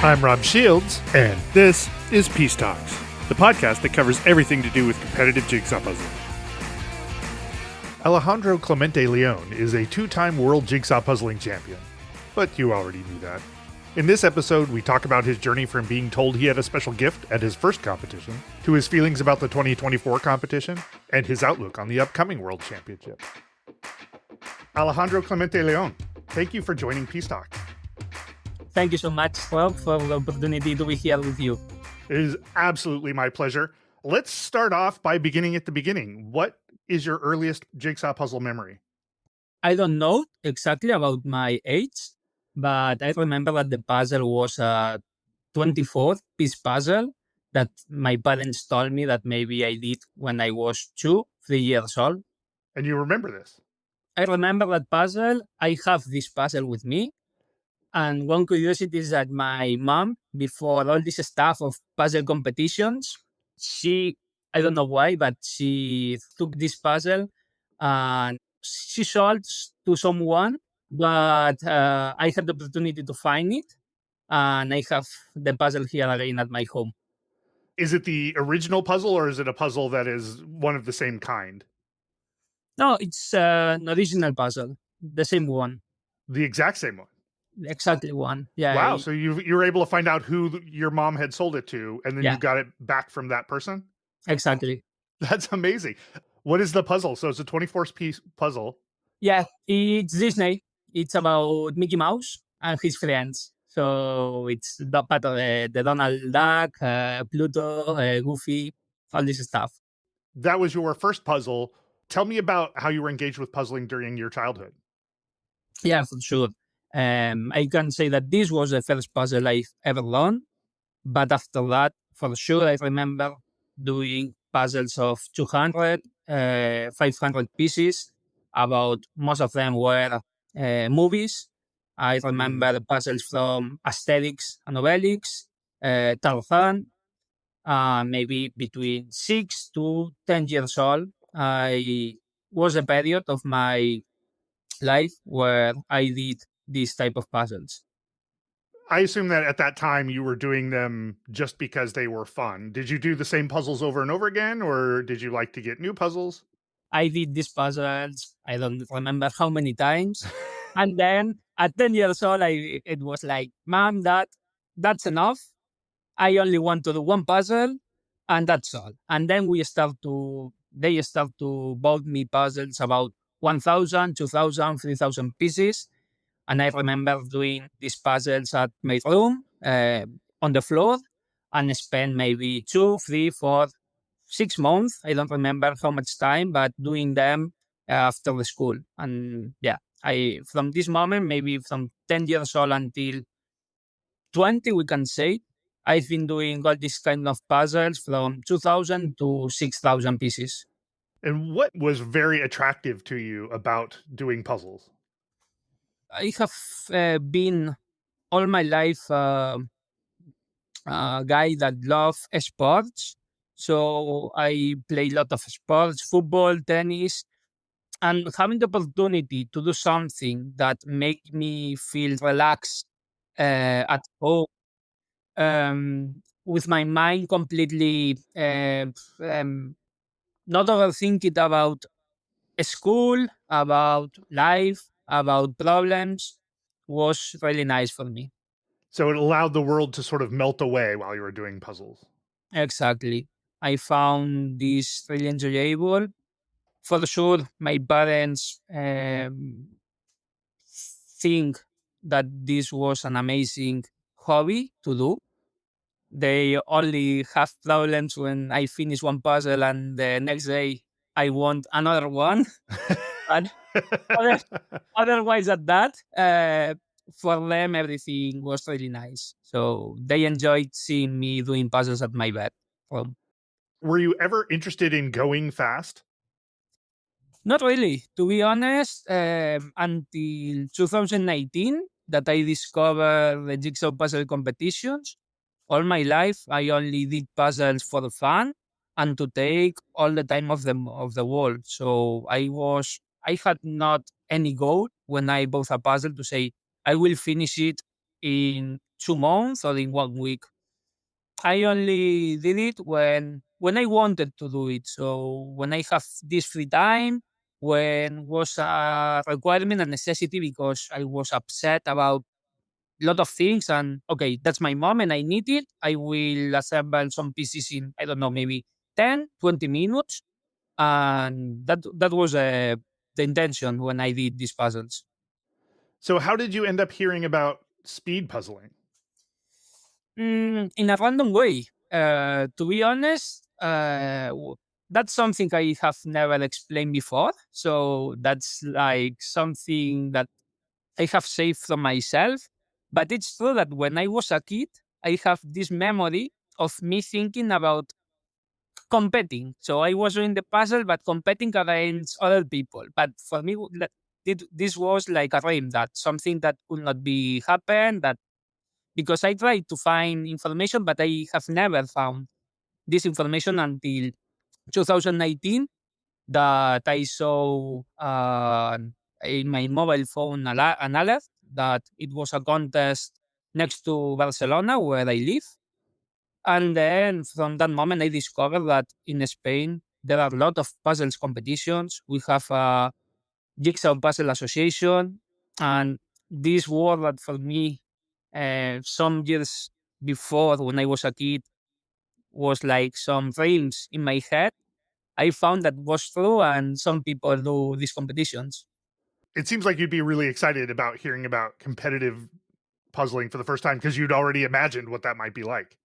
I'm Rob Shields, and this is Peace Talks, the podcast that covers everything to do with competitive jigsaw puzzling. Alejandro Clemente León is a two-time world jigsaw puzzling champion, but you already knew that. In this episode, we talk about his journey from being told he had a special gift at his first competition, to his feelings about the 2024 competition, and his outlook on the upcoming World Championship. Alejandro Clemente León, thank you for joining Peace Talks. Thank you so much, Rob, for the opportunity to be here with you. It is absolutely my pleasure. Let's start off by beginning at the beginning. What is your earliest jigsaw puzzle memory? I don't know exactly about my age, but I remember that the puzzle was a 24-piece puzzle that my parents told me that maybe I did when I was 3 years old. And you remember this? I remember that puzzle. I have this puzzle with me. And one curiosity is that my mom, before all this stuff of puzzle competitions, I don't know why, but she took this puzzle and she sold to someone, but I had the opportunity to find it, and I have the puzzle here again at my home. Is it the original puzzle, or is it a puzzle that is one of the same kind? No, it's an original puzzle, the same one. The exact same one? Exactly one. Yeah. Wow, so you were able to find out who your mom had sold it to, and then Yeah. you got it back from that person? Exactly. That's amazing. What is the puzzle? So it's a 24-piece puzzle. Yeah, it's Disney. It's about Mickey Mouse and his friends. So it's the part of the Donald Duck, Pluto, Goofy, all this stuff. That was your first puzzle. Tell me about how you were engaged with puzzling during your childhood. Yeah, for sure. I can say that this was the first puzzle I've ever done. But after that, for sure, I remember doing puzzles of 200, 500 pieces. About most of them were movies. I remember the puzzles from Asterix and Obelix, Tarzan, maybe between 6 to 10 years old. I was a period of my life where I did these type of puzzles. I assume that at that time you were doing them just because they were fun. Did you do the same puzzles over and over again, or did you like to get new puzzles? I did these puzzles, I don't remember how many times. And then at 10 years old, it was like, Mom, Dad, that's enough. I only want to do one puzzle, and that's all. And then they start to build me puzzles about 1,000, 2,000, 3,000 pieces. And I remember doing these puzzles at my room on the floor and spend maybe 2, 3, 4, 6 months. I don't remember how much time, but doing them after the school. And yeah, from this moment, maybe from 10 years old until 20, we can say, I've been doing all these kind of puzzles from 2,000 to 6,000 pieces. And what was very attractive to you about doing puzzles? I have been all my life a guy that loves sports. So I play a lot of sports, football, tennis, and having the opportunity to do something that make me feel relaxed at home, with my mind completely not overthinking about school, about life, about problems, was really nice for me. So it allowed the world to sort of melt away while you were doing puzzles. Exactly. I found this really enjoyable. For sure, my parents think that this was an amazing hobby to do. They only have problems when I finish one puzzle and the next day I want another one. But otherwise, at that, for them, everything was really nice. So they enjoyed seeing me doing puzzles at my bed. Were you ever interested in going fast? Not really, to be honest. Until 2019, that I discovered the jigsaw puzzle competitions. All my life, I only did puzzles for the fun and to take all the time of the world. So I had not any goal when I bought a puzzle to say I will finish it in 2 months or in 1 week. I only did it when I wanted to do it. So when I have this free time, when was a requirement, a necessity, because I was upset about a lot of things, and okay, that's my moment. I need it. I will assemble some pieces in, I don't know, maybe 10, 20 minutes, and that was the intention when I did these puzzles. So, how did you end up hearing about speed puzzling? In a random way. To be honest, that's something I have never explained before. So that's like something that I have saved from myself. But it's true that when I was a kid, I have this memory of me thinking about competing. So I was doing the puzzle, but competing against other people. But for me, this was like a dream, that something that could not be happen. That because I tried to find information, but I have never found this information until 2019, that I saw in my mobile phone an alert that it was a contest next to Barcelona, where I live. And then from that moment, I discovered that in Spain, there are a lot of puzzles competitions. We have a Jigsaw Puzzle Association. And this word that for me, some years before, when I was a kid, was like some dreams in my head, I found that was true, and some people do these competitions. It seems like you'd be really excited about hearing about competitive puzzling for the first time because you'd already imagined what that might be like.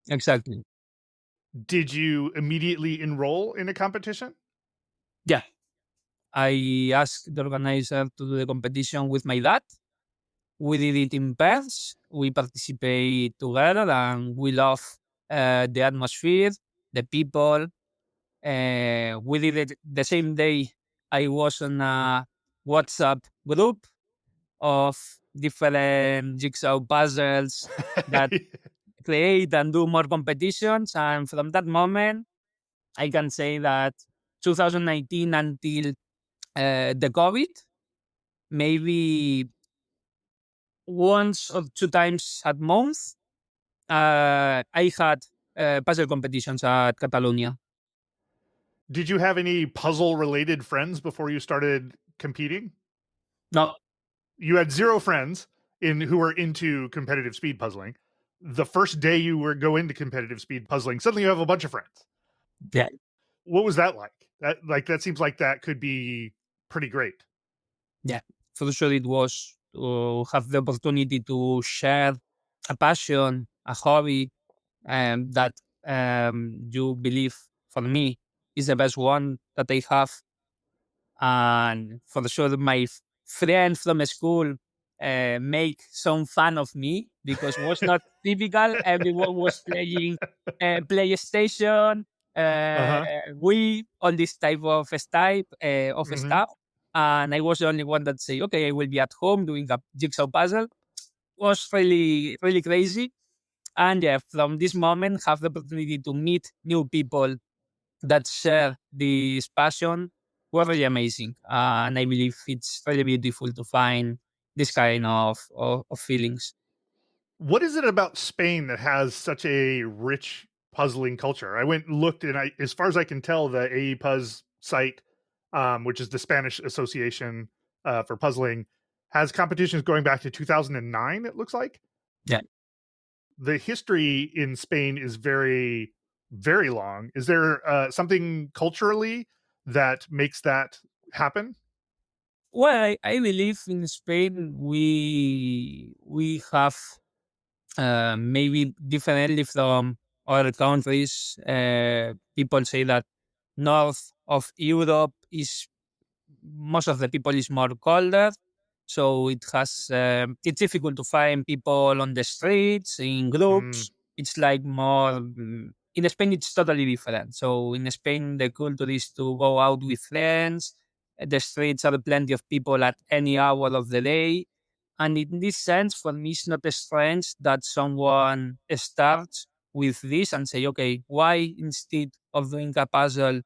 Exactly. Did you immediately enroll in a competition? Yeah. I asked the organizer to do the competition with my dad. We did it in pairs. We participate together, and we love the atmosphere, the people. We did it the same day. I was on a WhatsApp group of different jigsaw puzzles that create and do more competitions. And from that moment, I can say that 2019 until the COVID, maybe once or two times a month, I had puzzle competitions at Catalonia. Did you have any puzzle related friends before you started competing? No, You had zero friends in who were into competitive speed puzzling. The first day you were go into competitive speed puzzling, suddenly you have a bunch of friends. yeah, What was that like? That seems like that could be pretty great. yeah. For sure, it was to have the opportunity to share a passion, a hobby, that you believe, for me, is the best one that I have. And for sure, my friend from school make some fun of me, because was not typical. Everyone was playing PlayStation, uh, Uh-huh. we all this type of Mhm. stuff. And I was the only one that say, okay, I will be at home doing a jigsaw puzzle. Was really really crazy. And yeah, from this moment, have the opportunity to meet new people that share this passion were really amazing. And I believe it's really beautiful to find this kind of feelings. What is it about Spain that has such a rich puzzling culture? I went and looked, and as far as I can tell, the AEPUZ site, which is the Spanish Association for Puzzling, has competitions going back to 2009. It looks like Yeah. the history in Spain is very, very long. Is there something culturally that makes that happen? Well, I believe in Spain we have maybe differently from other countries. People say that north of Europe is most of the people is more colder, so it's difficult to find people on the streets in Mm, groups. It's like more in Spain. It's totally different. So in Spain, the culture is to go out with friends. The streets are plenty of people at any hour of the day. And in this sense, for me, it's not strange that someone starts with this and say, okay, why instead of doing a puzzle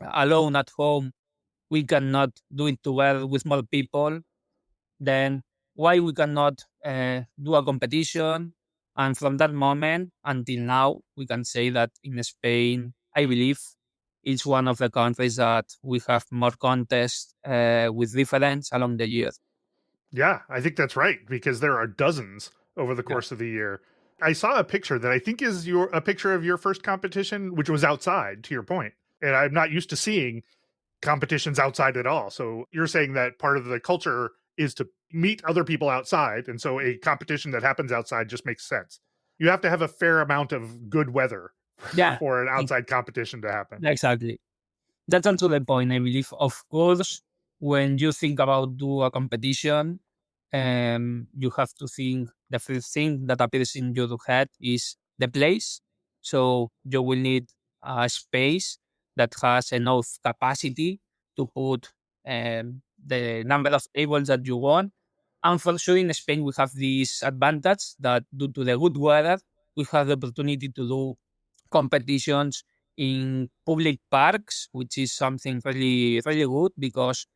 alone at home, we cannot do it together with more people? Then why we cannot do a competition. And from that moment until now, we can say that in Spain, I believe it's one of the countries that we have more contests with difference along the year. Yeah, I think that's right because there are dozens over the Yeah. course of the year. I saw a picture that I think is a picture of your first competition, which was outside, to your point. And I'm not used to seeing competitions outside at all. So you're saying that part of the culture is to meet other people outside. And so a competition that happens outside just makes sense. You have to have a fair amount of good weather Yeah, for an ex- outside competition to happen. exactly. That's also the point, I believe. Of course, when you think about do a competition, you have to think the first thing that appears in your head is the place. So you will need a space that has enough capacity to put the number of tables that you want. And for sure, in Spain, we have this advantage that due to the good weather, we have the opportunity to do competitions in public parks, which is something really, really good because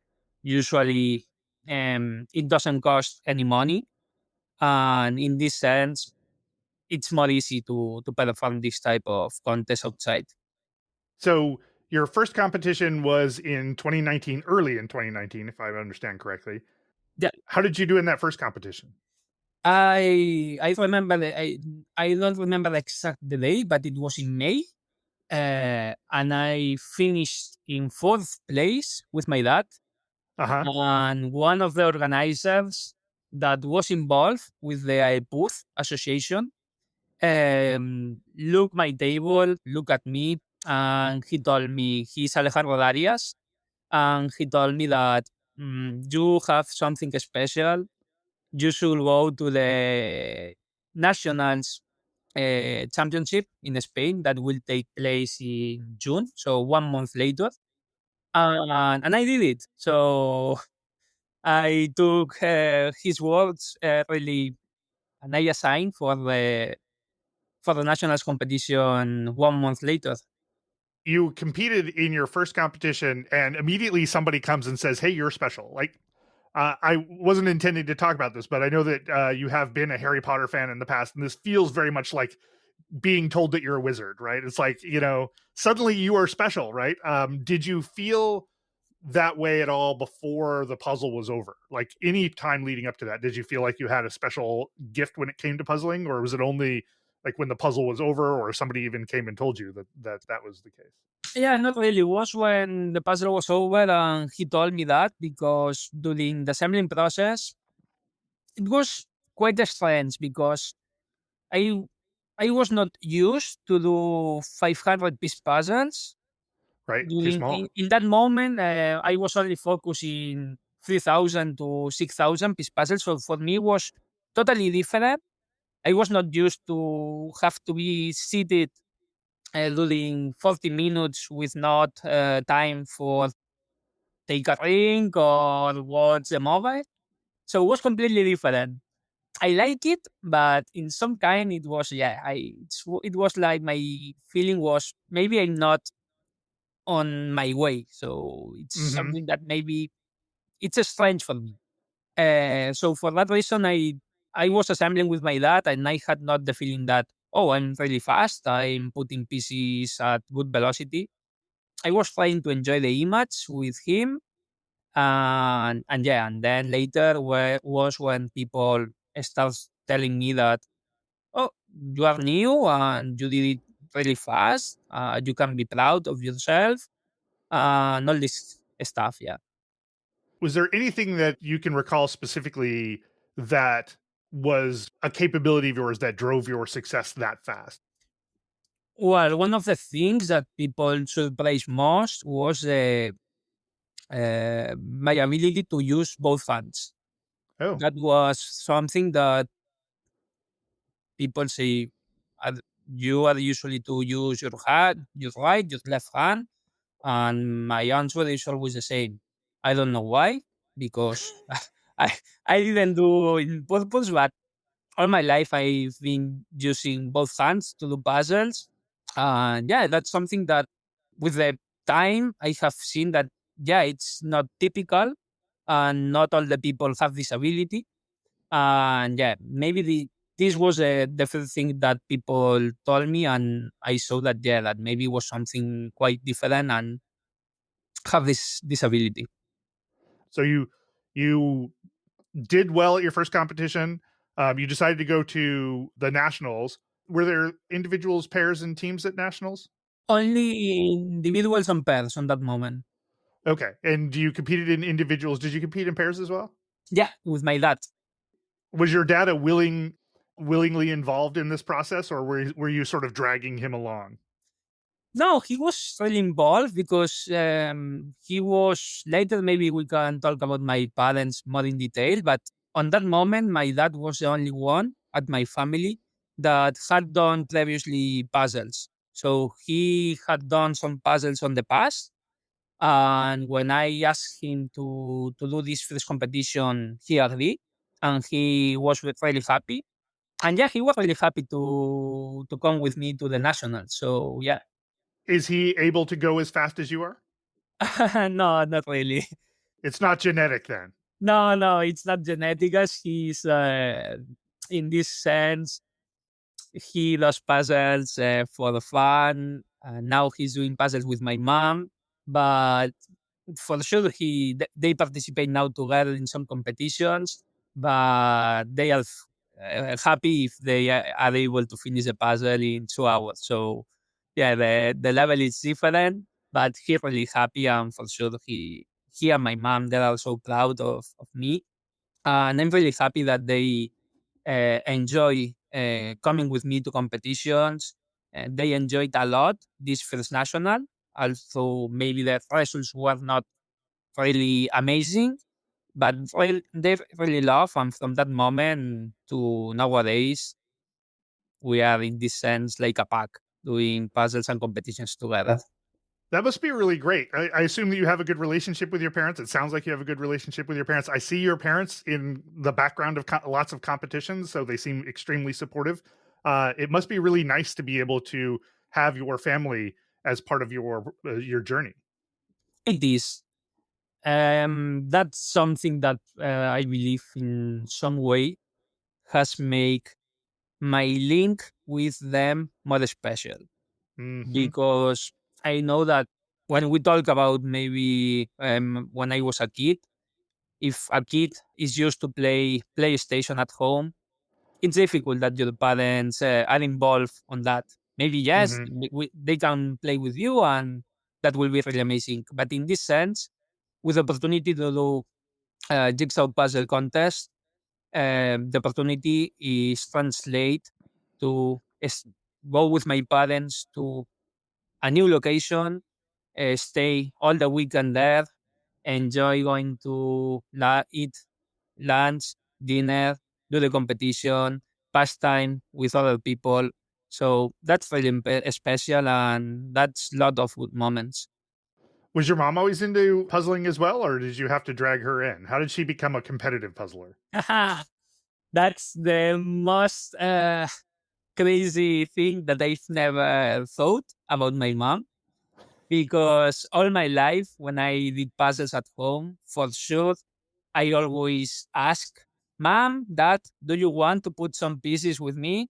usually it doesn't cost any money. And in this sense, it's more easy to perform this type of contest outside. So your first competition was in 2019, early in 2019, if I understand correctly. Yeah, How did you do in that first competition? I remember I don't remember the exact day, but it was in May, and I finished in fourth place with my dad. Uh huh. And one of the organizers that was involved with the booth association look my table, look at me, and he told me he's Alejandro Darias, and he told me that you have something special. You should go to the nationals championship in Spain that will take place in June, so 1 month later. And I did it. So I took his words really, and I assigned for the nationals competition 1 month later. You competed in your first competition, and immediately somebody comes and says, "Hey, you're special." Like, I wasn't intending to talk about this, but I know that you have been a Harry Potter fan in the past, and this feels very much like being told that you're a wizard, right? It's like, suddenly you are special, right? Did you feel that way at all before the puzzle was over? Like any time leading up to that, did you feel like you had a special gift when it came to puzzling, or was it only like when the puzzle was over, or somebody even came and told you that was the case? Yeah, not really. It was when the puzzle was over and he told me that because during the assembling process, it was quite strange because I I was not used to do 500-piece puzzles. Right? Too During small. in that moment, I was only focusing 3,000 to 6,000 piece puzzles. So for me, it was totally different. I was not used to have to be seated during 40 minutes with not time for take a drink or watch a movie. So it was completely different. I like it, but in some kind it was it was like my feeling was maybe I'm not on my way. So it's Mm-hmm. something that maybe it's strange for me. So for that reason, I was assembling with my dad, and I had not the feeling that oh I'm really fast. I'm putting pieces at good velocity. I was trying to enjoy the image with him, and yeah, and then later was when people start telling me that oh you are new and you did it really fast. You can be proud of yourself and all this stuff. Yeah. Was there anything that you can recall specifically that was a capability of yours that drove your success that fast? Well, one of the things that people surprised most was my ability to use both hands. Oh. That was something that people say you are usually to use your hand, your right, your left hand, and my answer is always the same. I don't know why, because I I didn't do it in purpose, but all my life I've been using both hands to do puzzles. And yeah, that's something that with the time I have seen that yeah, it's not typical and not all the people have this ability. And yeah, maybe this was the first thing that people told me, and I saw that yeah, that maybe it was something quite different and have this ability. So you did well at your first competition. You decided to go to the nationals. Were there individuals, pairs, and teams at nationals? Only individuals and pairs on that moment. Okay. And you competed in individuals? Did you compete in pairs as well? Yeah, with my dad. Was your dad a willingly involved in this process, or were you sort of dragging him along? No, he was really involved because he was later. Maybe we can talk about my parents more in detail. But on that moment, my dad was the only one at my family that had done previously puzzles. So he had done some puzzles on the past. And when I asked him to do this first competition, he agreed, and he was really happy. And yeah, he was really happy to come with me to the national. So yeah. Is he able to go as fast as you are? No, not really. It's not genetic then. No, no, it's not genetic. As he's in this sense, he does puzzles for the fun. Now he's doing puzzles with my mom, but for sure they participate now together in some competitions. But they are happy if they are able to finish a puzzle in 2 hours. So yeah, the level is different, but he's really happy, and for sure he and my mom, they are so proud of me. And I'm really happy that they enjoy coming with me to competitions. They enjoyed a lot this first national, although maybe the results were not really amazing, but they really love. And from that moment to nowadays, we are in this sense like a pack doing puzzles and competitions together. That must be really great. I assume that you have a good relationship with your parents. It sounds like you have a good relationship with your parents. I see your parents in the background of lots of competitions, so they seem extremely supportive. It must be really nice to be able to have your family as part of your journey. It is. That's something that I believe in some way has made my link with them more special, Hmm. because I know that when we talk about maybe when I was a kid, if a kid is used to play PlayStation at home, it's difficult that your parents are involved on that. Maybe yes, Hmm. they can play with you, and that will be really amazing. But in this sense, with the opportunity to do jigsaw puzzle contest, the opportunity is translate to go with my parents to a new location, stay all the weekend there, enjoy going to eat lunch, dinner, do the competition, pass time with other people. So that's really special, and that's a lot of good moments. Was your mom always into puzzling as well, or did you have to drag her in? How did she become a competitive puzzler? That's the most crazy thing that I've never thought about my mom, because all my life when I did puzzles at home, for sure, I always ask, Mom, Dad, do you want to put some pieces with me?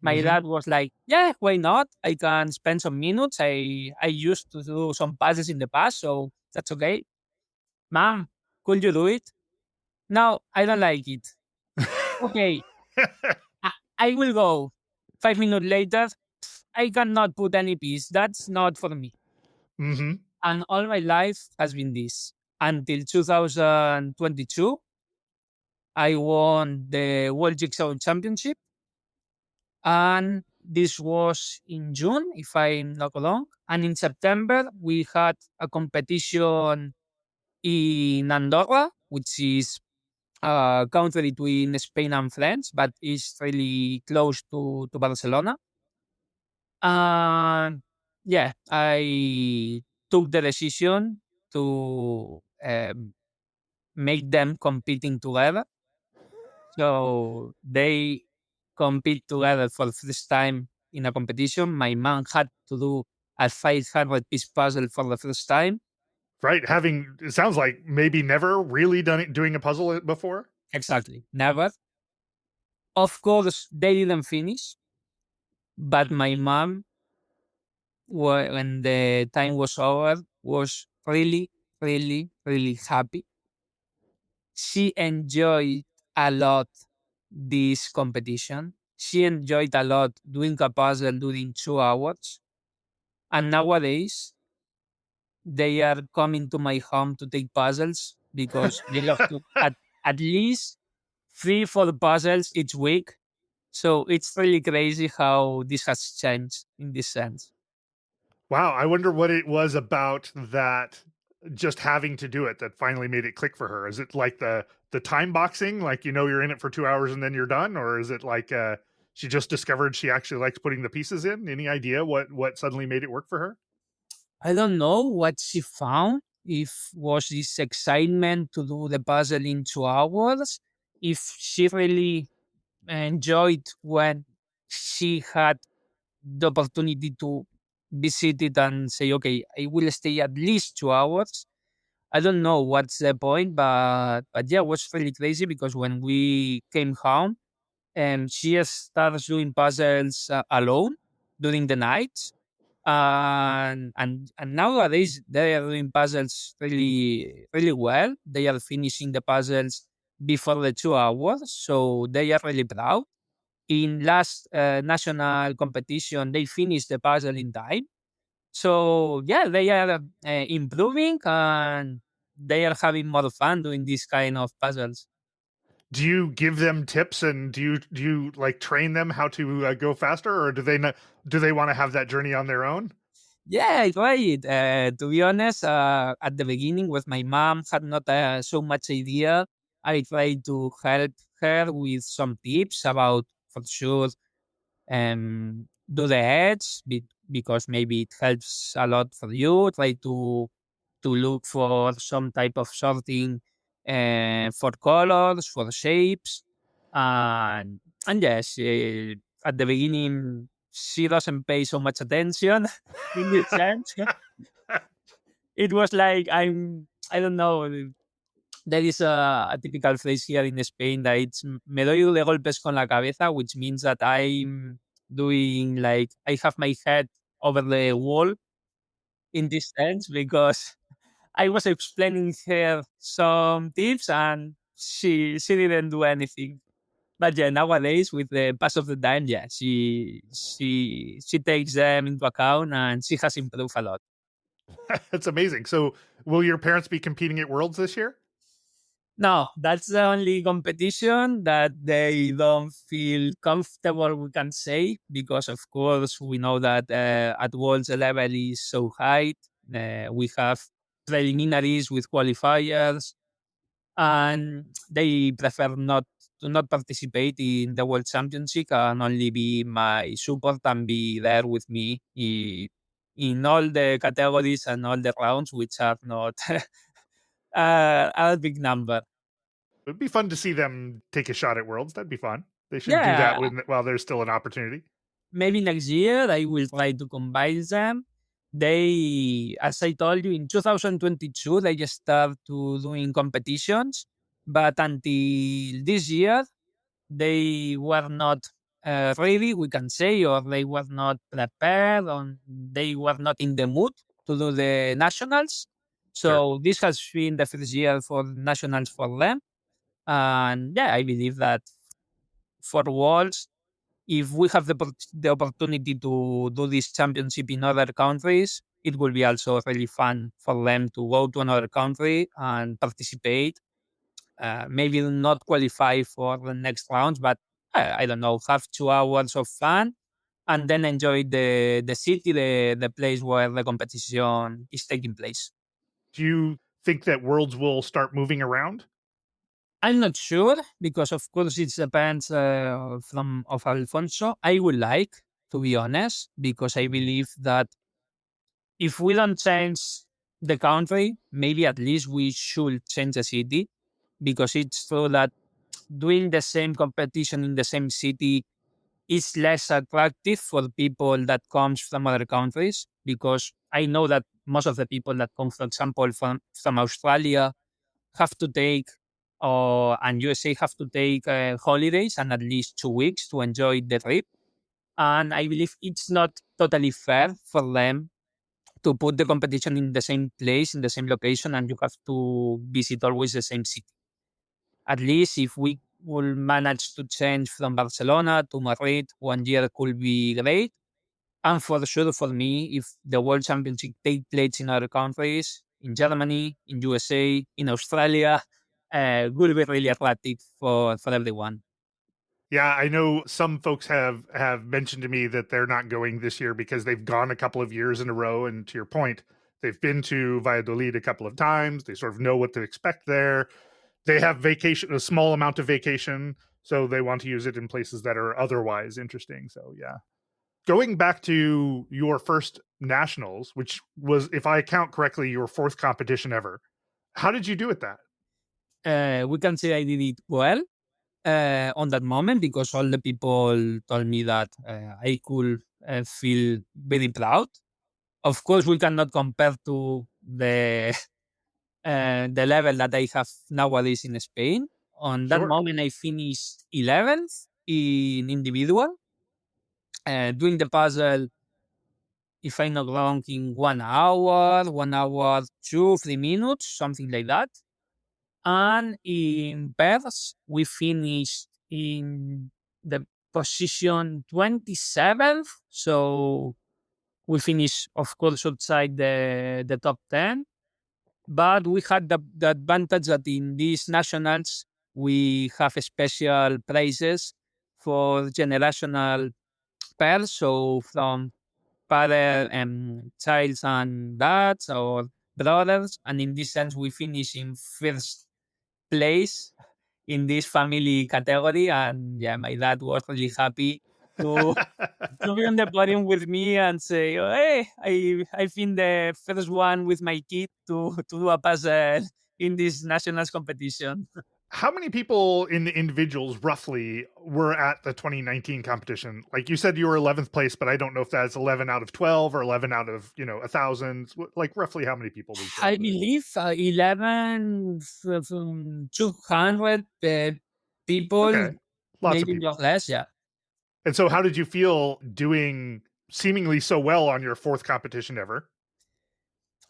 My Hmm. dad was like, yeah, why not? I can spend some minutes. I used to do some puzzles in the past, so that's okay. Mom, could you do it? No, I don't like it. Okay, I, I will go. 5 minutes later, I cannot put any piece. That's not for me. Hmm. And all my life has been this. Until 2022, I won the World Jigsaw Championship. And this was in June, if I'm not wrong. And in September, we had a competition in Andorra, which is a country between Spain and France, but it's really close to Barcelona. And yeah, I took the decision to make them competing together. So they compete together for the first time in a competition. My mom had to do a 500-piece puzzle for the first time. Right, having it sounds like maybe never really doing a puzzle before. Exactly. Never. Of course, they didn't finish, but my mom, when the time was over, was really, really, really happy. She enjoyed a lot this competition. She enjoyed a lot doing a puzzle during 2 hours. And nowadays, they are coming to my home to take puzzles because they love to at least 3 4 puzzles each week. So it's really crazy how this has changed in this sense. Wow, I wonder what it was about that just having to do it that finally made it click for her. Is it like the time boxing, like you're in it for 2 hours and then you're done, or is it like she just discovered she actually likes putting the pieces in? Any idea what suddenly made it work for her? I don't know what she found. If was this excitement to do the puzzle in 2 hours, if she really enjoyed when she had the opportunity to visit it and say, okay, I will stay at least 2 hours. I don't know what's the point, but yeah, it was really crazy because when we came home, and she starts doing puzzles alone during the night. And nowadays they are doing puzzles really really well. They are finishing the puzzles before the 2 hours, so they are really proud. In last national competition, they finished the puzzle in time. So yeah, they are improving and they are having more fun doing this kind of puzzles. Do you give them tips, and do you like train them how to go faster, or do they not, do they want to have that journey on their own? Yeah, I tried. To be honest, at the beginning, with my mom, had not so much idea. I tried to help her with some tips about, for sure, do the edge because maybe it helps a lot for you. Try to look for some type of sorting for colors, for shapes, and yes, at the beginning she doesn't pay so much attention in this sense. It was like I don't know. There is a typical phrase here in Spain that it's me doy de golpes con la cabeza, which means that I'm doing like I have my head over the wall in this sense because I was explaining her some tips and she didn't do anything. But yeah, nowadays with the pass of the time, yeah, she takes them into account and she has improved a lot. That's amazing. So, will your parents be competing at Worlds this year? No, that's the only competition that they don't feel comfortable, we can say, because of course we know that at Worlds the level is so high. We have preliminaries with qualifiers, and they prefer not to not participate in the World Championship and only be my support and be there with me in all the categories and all the rounds, which are not a big number. It'd be fun to see them take a shot at Worlds. That'd be fun. They should do that Yeah, while there's still an opportunity. maybe next year I will try to combine them. They, as I told you, in 2022 they just start to doing competitions, but until this year they were not ready, we can say, or they were not prepared, or they were not in the mood to do the nationals. Sure. So this has been the first year for nationals for them, and yeah, I believe that for Worlds, if we have the opportunity to do this championship in other countries, it will be also really fun for them to go to another country and participate. Maybe not qualify for the next rounds, but I don't know, have 2 hours of fun and then enjoy the city, the place where the competition is taking place. Do you think that Worlds will start moving around? I'm not sure because, of course, it depends from of Alfonso. I would like to be honest because I believe that if we don't change the country, maybe at least we should change the city because it's true that doing the same competition in the same city is less attractive for people that comes from other countries because I know that most of the people that come, for example, from Australia have to take and USA have to take holidays and at least 2 weeks to enjoy the trip. And I believe it's not totally fair for them to put the competition in the same place, in the same location, and you have to visit always the same city. At least if we will manage to change from Barcelona to Madrid, 1 year could be great. And for sure, for me, if the World Championship take place in other countries, in Germany, in USA, in Australia, will be really attractive for everyone. Yeah, I know some folks have mentioned to me that they're not going this year because they've gone a couple of years in a row. And to your point, they've been to Valladolid a couple of times. They sort of know what to expect there. They have vacation, a small amount of vacation, so they want to use it in places that are otherwise interesting. So yeah. Going back to your first nationals, which was, if I count correctly, your fourth competition ever. How did you do at that? We can say I did it well on that moment because all the people told me that I could feel very proud. Of course, we cannot compare to the level that I have nowadays in Spain. On that Sure. moment, I finished 11th in individual, doing the puzzle, if I'm not wrong, in 1 hour, 1 hour, 2, 3 minutes, something like that. And in pairs, we finished in the position 27th. So we finished, of course, outside the top 10. But we had the advantage that in these nationals, we have special prizes for generational pairs. So from father and childs and dads or brothers. And in this sense, we finish in first place in this family category. And yeah, my dad was really happy to to be on the podium with me and say, oh, "Hey, I've been the first one with my kid to do a puzzle in this nationals competition." How many people in the individuals roughly were at the 2019 competition? Like you said, you were 11th place, but I don't know if that's 11 out of 12 or 11 out of, 1,000. Like roughly how many people we I showed? believe 11 from 200 people, Okay. Lots of maybe people. not less. Yeah. And so how did you feel doing seemingly so well on your fourth competition ever?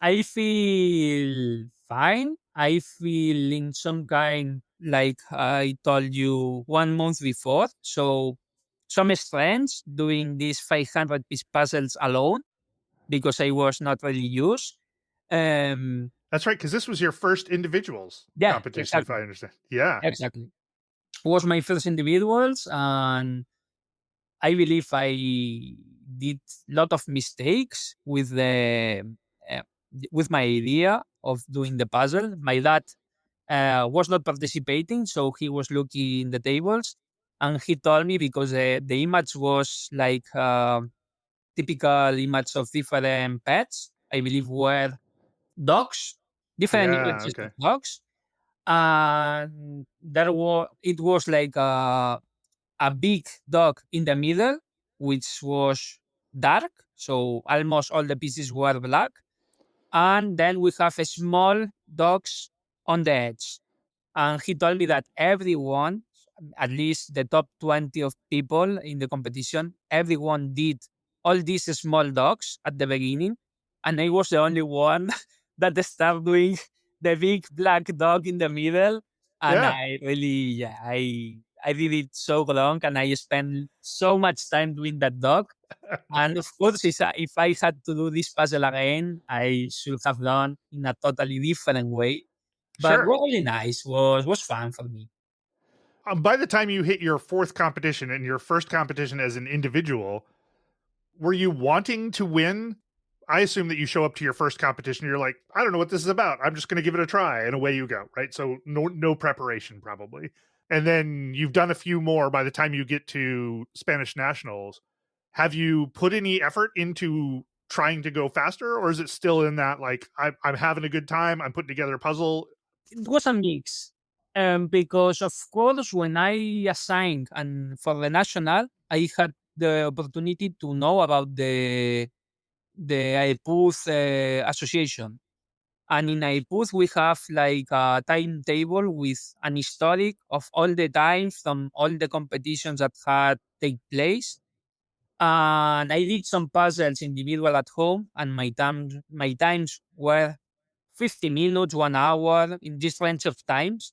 I feel fine. I feel in some kind like I told you 1 month before. So some strengths doing these 500 piece puzzles alone because I was not really used. Um, That's right, because this was your first individuals yeah, competition, if exactly, I understand. Yeah. exactly. Was my first individuals, and I believe I did lot of mistakes uh, with my idea of doing the puzzle. My dad was not participating, so he was looking in the tables, and he told me because the image was like typical image of different pets. I believe were dogs, different Yeah. images of Okay. dogs, and it was like a big dog in the middle, which was dark. So almost all the pieces were black. And then we have a small dogs on the edge. And he told me that everyone, at least the top 20 of people in the competition, everyone did all these small dogs at the beginning. And I was the only one that started doing the big black dog in the middle. And Yeah. I really, yeah, I did it so long and I spent so much time doing that dog. And of course, if I had to do this puzzle again, I should have done in a totally different way, but Sure. was really nice. Was fun for me. By the time you hit your fourth competition and your first competition as an individual, were you wanting to win? I assume that you show up to your first competition, you're like, I don't know what this is about. I'm just going to give it a try, and away you go, right? So no preparation probably. And then you've done a few more by the time you get to Spanish nationals. Have you put any effort into trying to go faster, or is it still in that like I'm having a good time, I'm putting together a puzzle? It was a mix, because of course when I assigned and for the national, I had the opportunity to know about the IPUS association. And in a booth, we have like a timetable with an historic of all the times from all the competitions that had take place. And I did some puzzles individual at home, and my times were 50 minutes, 1 hour in this range of times.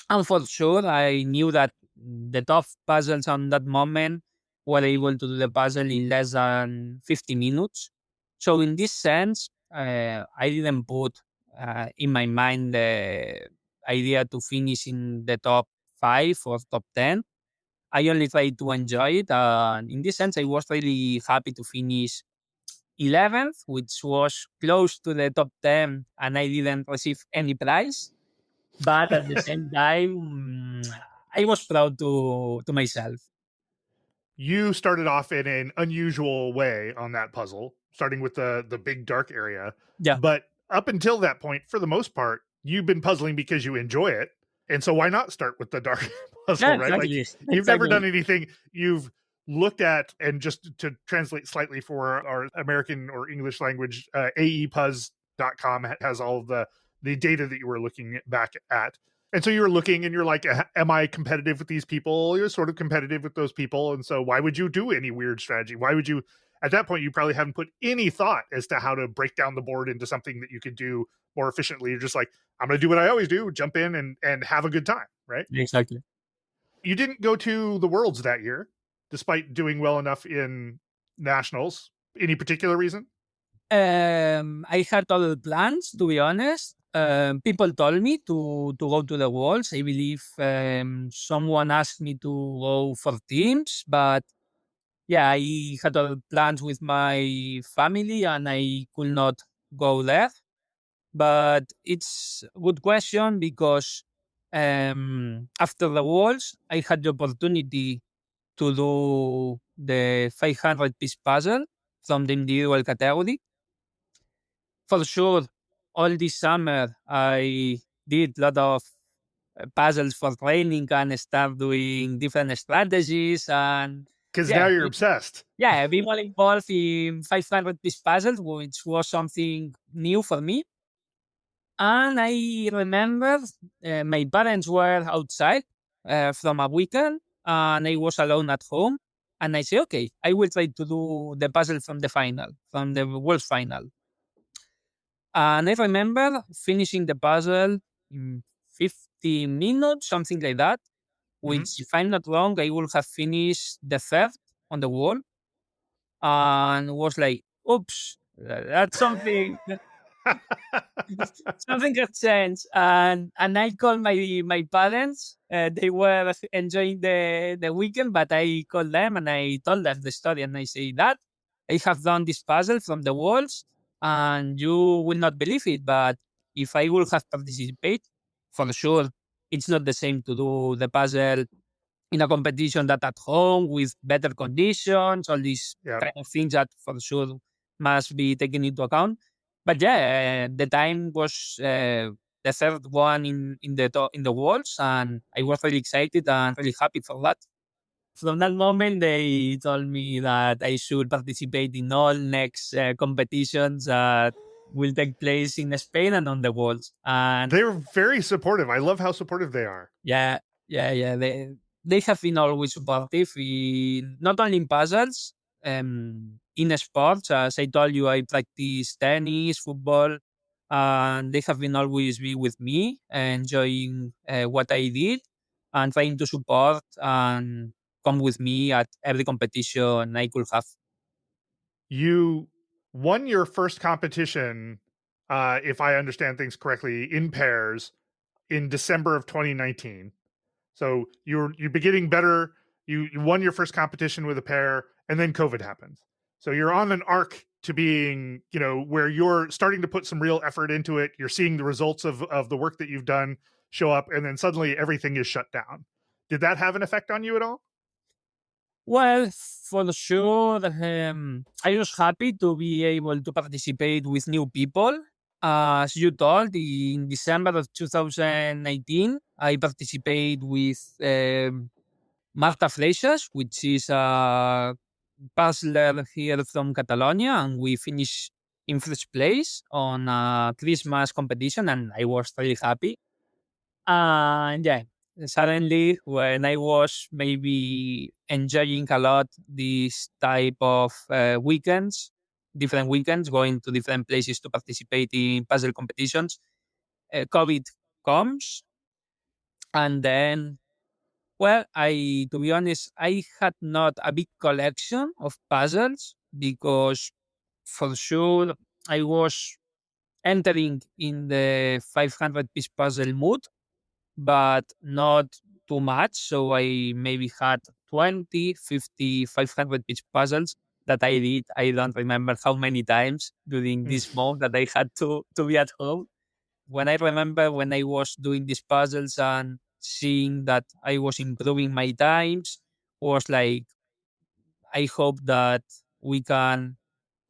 And for sure, I knew that the top puzzles on that moment were able to do the puzzle in less than 50 minutes. So, in this sense, I didn't put in my mind the idea to finish in the top 5 or top 10. I only tried to enjoy it. In this sense, I was really happy to finish 11th, which was close to the top 10, and I didn't receive any prize. But at the same time, I was proud to myself. You started off in an unusual way on that puzzle, starting with the big dark area. Yeah, But up until that point, for the most part, you've been puzzling because you enjoy it. And so why not start with the dark yeah, puzzle, right? Like exactly, you've never done exactly. anything you've looked at, and just to translate slightly for our American or English language, aepuzz.com has all of the data that you were looking back at. And so you were looking and you're like, am I competitive with these people? You're sort of competitive with those people. And so why would you do any weird strategy? Why would you, at that point, you probably haven't put any thought as to how to break down the board into something that you could do more efficiently. You're just like, I'm going to do what I always do, jump in and have a good time, right? Exactly. You didn't go to the Worlds that year, despite doing well enough in nationals. Any particular reason? I had other plans, to be honest. People told me to go to the walls. I believe someone asked me to go for teams, but yeah, I had other plans with my family and I could not go there. But it's a good question because after the walls, I had the opportunity to do the 500-piece puzzle from the individual category. For sure, all this summer, I did a lot of puzzles for training and start doing different strategies. And Because yeah, now you're obsessed. yeah, being more involved in 500-piece puzzles, which was something new for me. And I remember my parents were outside from a weekend, and I was alone at home. And I say, okay, I will try to do the puzzle from the final, from the world final. And I remember finishing the puzzle in 50 minutes, something like that, Mhm. which, if I'm not wrong, I would have finished the third on the wall. And was like, oops, that's something. Something has changed, and I called my parents. They were enjoying the weekend, but I called them and I told them the story, and I say that I have done this puzzle from the walls, and you will not believe it, but if I would have participated, for sure, it's not the same to do the puzzle in a competition that at home with better conditions, all these Yeah. kind of things that for sure must be taken into account. But yeah, the time was the third one in the worlds, and I was really excited and really happy for that. From that moment, they told me that I should participate in all next competitions that will take place in Spain and on the worlds. And They're very supportive. I love how supportive they are. yeah, yeah. They have been always supportive in not only in puzzles, in sports. As I told you, I practice tennis, football, and they have been always be with me, enjoying what I did, and trying to support and come with me at every competition I could have. You won your first competition, if I understand things correctly, in pairs in December of 2019. So you've been getting better. You won your first competition with a pair, and then COVID happens. So you're on an arc to being, where you're starting to put some real effort into it. You're seeing the results of the work that you've done show up, and then suddenly everything is shut down. Did that have an effect on you at all? Well, for sure, I was happy to be able to participate with new people. As you told, in December of 2019, I participated with Marta Freixas, which is a puzzler here from Catalonia, and we finished in first place on a Christmas competition, and I was really happy. And yeah, suddenly when I was maybe enjoying a lot this type of weekends, different weekends, going to different places to participate in puzzle competitions, COVID comes, and then well, I to be honest, I had not a big collection of puzzles because for sure I was entering in the 500 piece puzzle mood, but not too much. So I maybe had 20, 50, 500 piece puzzles that I did. I don't remember how many times during this month that I had to be at home. When I remember when I was doing these puzzles and seeing that I was improving my times, was like, I hope that we can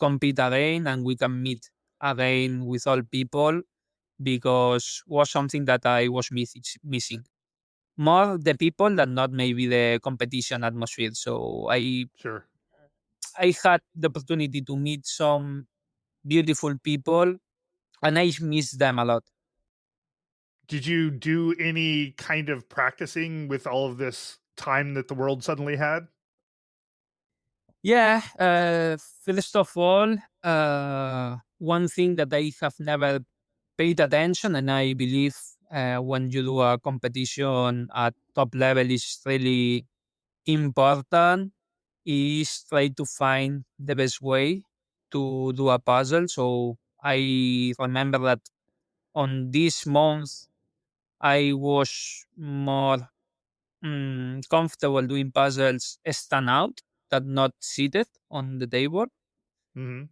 compete again and we can meet again with all people because was something that I was missing. More the people than not maybe the competition atmosphere. So Sure. I had the opportunity to meet some beautiful people and I miss them a lot. Did you do any kind of practicing with all of this time that the world suddenly had? Yeah, first of all, one thing that I have never paid attention, and I believe when you do a competition at top level is really important, is try to find the best way to do a puzzle. So I remember that on this month, I was more comfortable doing puzzles stand out than not seated on the table. Hmm.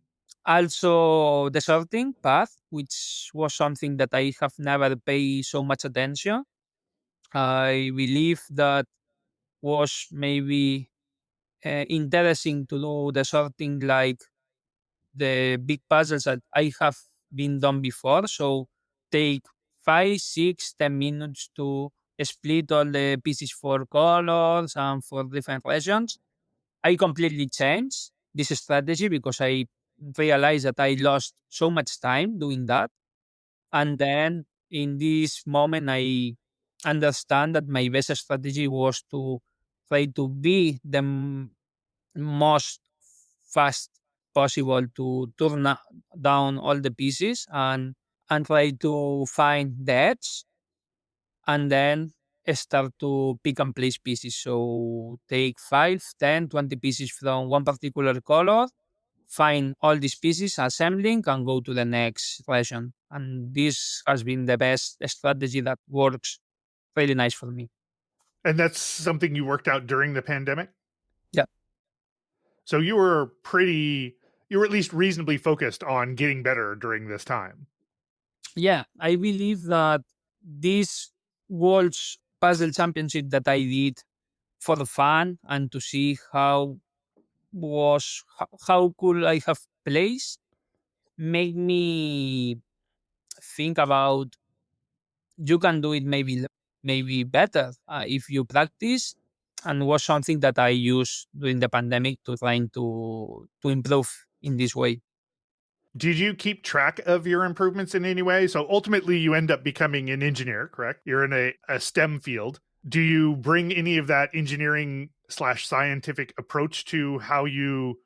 Also, the sorting path, which was something that I have never paid so much attention. I believe that was maybe interesting to do the sorting like the big puzzles that I have been done before. So take 5, 6, 10 minutes to split all the pieces for colors and for different regions. I completely changed this strategy because I realized that I lost so much time doing that. And then in this moment, I understand that my best strategy was to try to be the most fast possible to down all the pieces and try to find the edge and then start to pick and place pieces. So take 5, 10, 20 pieces from one particular color, find all these pieces, assembling, and go to the next region. And this has been the best strategy that works really nice for me. And that's something you worked out during the pandemic? Yeah. So you were at least reasonably focused on getting better during this time. Yeah. I believe that this World's Puzzle Championship that I did for the fun and to see how could I have placed made me think about you can do it maybe better if you practice and was something that I used during the pandemic to trying to improve in this way. Did you keep track of your improvements in any way? So ultimately, you end up becoming an engineer, correct? You're in a STEM field. Do you bring any of that engineering slash scientific approach to how you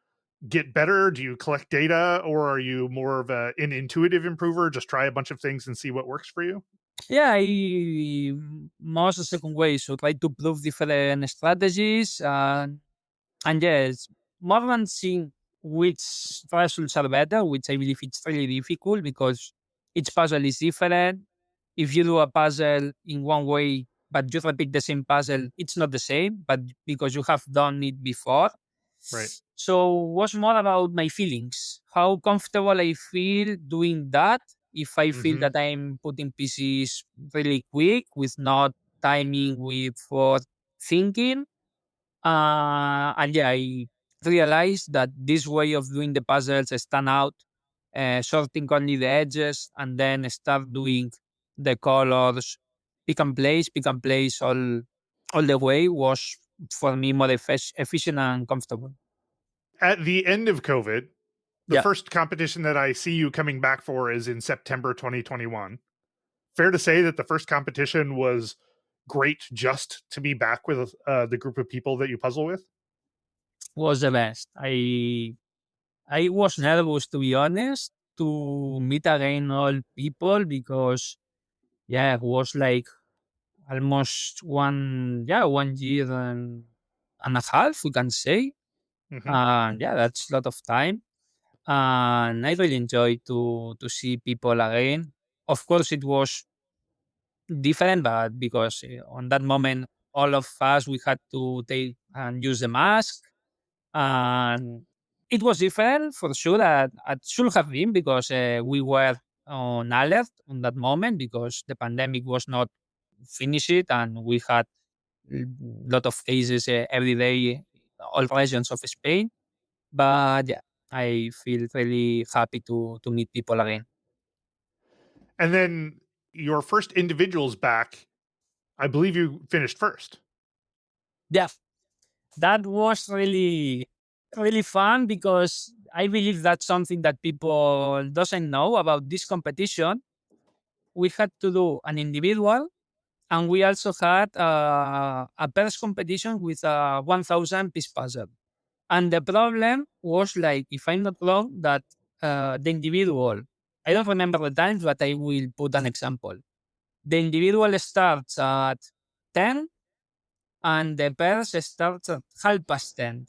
get better? Do you collect data, or are you more of an intuitive improver? Just try a bunch of things and see what works for you? Yeah, I most the second way. So try to prove different strategies and yes, more than seeing which results are better, which I believe it's really difficult because each puzzle is different. If you do a puzzle in one way, but you repeat the same puzzle, it's not the same, but because you have done it before. Right. So was more about my feelings, how comfortable I feel doing that. If I feel Hmm. that I'm putting pieces really quick with not timing with for thinking, and yeah, I realized that this way of doing the puzzles stand out, sorting only the edges, and then start doing the colors, pick and place all the way was for me more efficient and comfortable. At the end of COVID, The Yeah, first competition that I see you coming back for is in September 2021. Fair to say that the first competition was great just to be back with the group of people that you puzzle with? was the best. I was nervous, to be honest, to meet again all people because yeah, it was like almost 1 year and a half, we can say. Hmm. And yeah, that's a lot of time. And I really enjoyed to see people again. Of course, it was different, but because on that moment, all of us we had to take and use the mask, and it was different for sure. That it should have been because we were on alert on that moment because the pandemic was not finished, and we had a lot of cases every day, all regions of Spain. But yeah, I feel really happy to meet people again. And then your first individuals back, I believe you finished first. Yeah, that was really fun because I believe that's something that people doesn't know about this competition. We had to do an individual, and we also had a pairs competition with a 1,000 piece puzzle. And the problem was like, if I'm not wrong, that the individual, I don't remember the times, but I will put an example. The individual starts at 10 and the pairs starts at 10:30.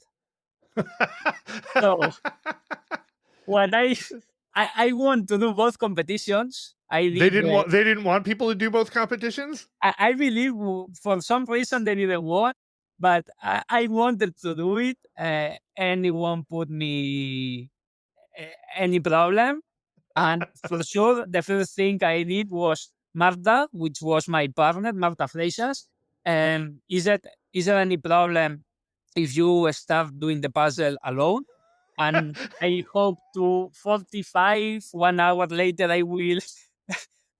So when I want to do both competitions, I did. They didn't want people to do both competitions? I believe for some reason they didn't want, but I wanted to do it. Anyone put me any problem, and for sure, the first thing I did was Marta, which was my partner, Marta Freixas. Is there any problem if you start doing the puzzle alone? And I hope to 45, 1 hour later, I will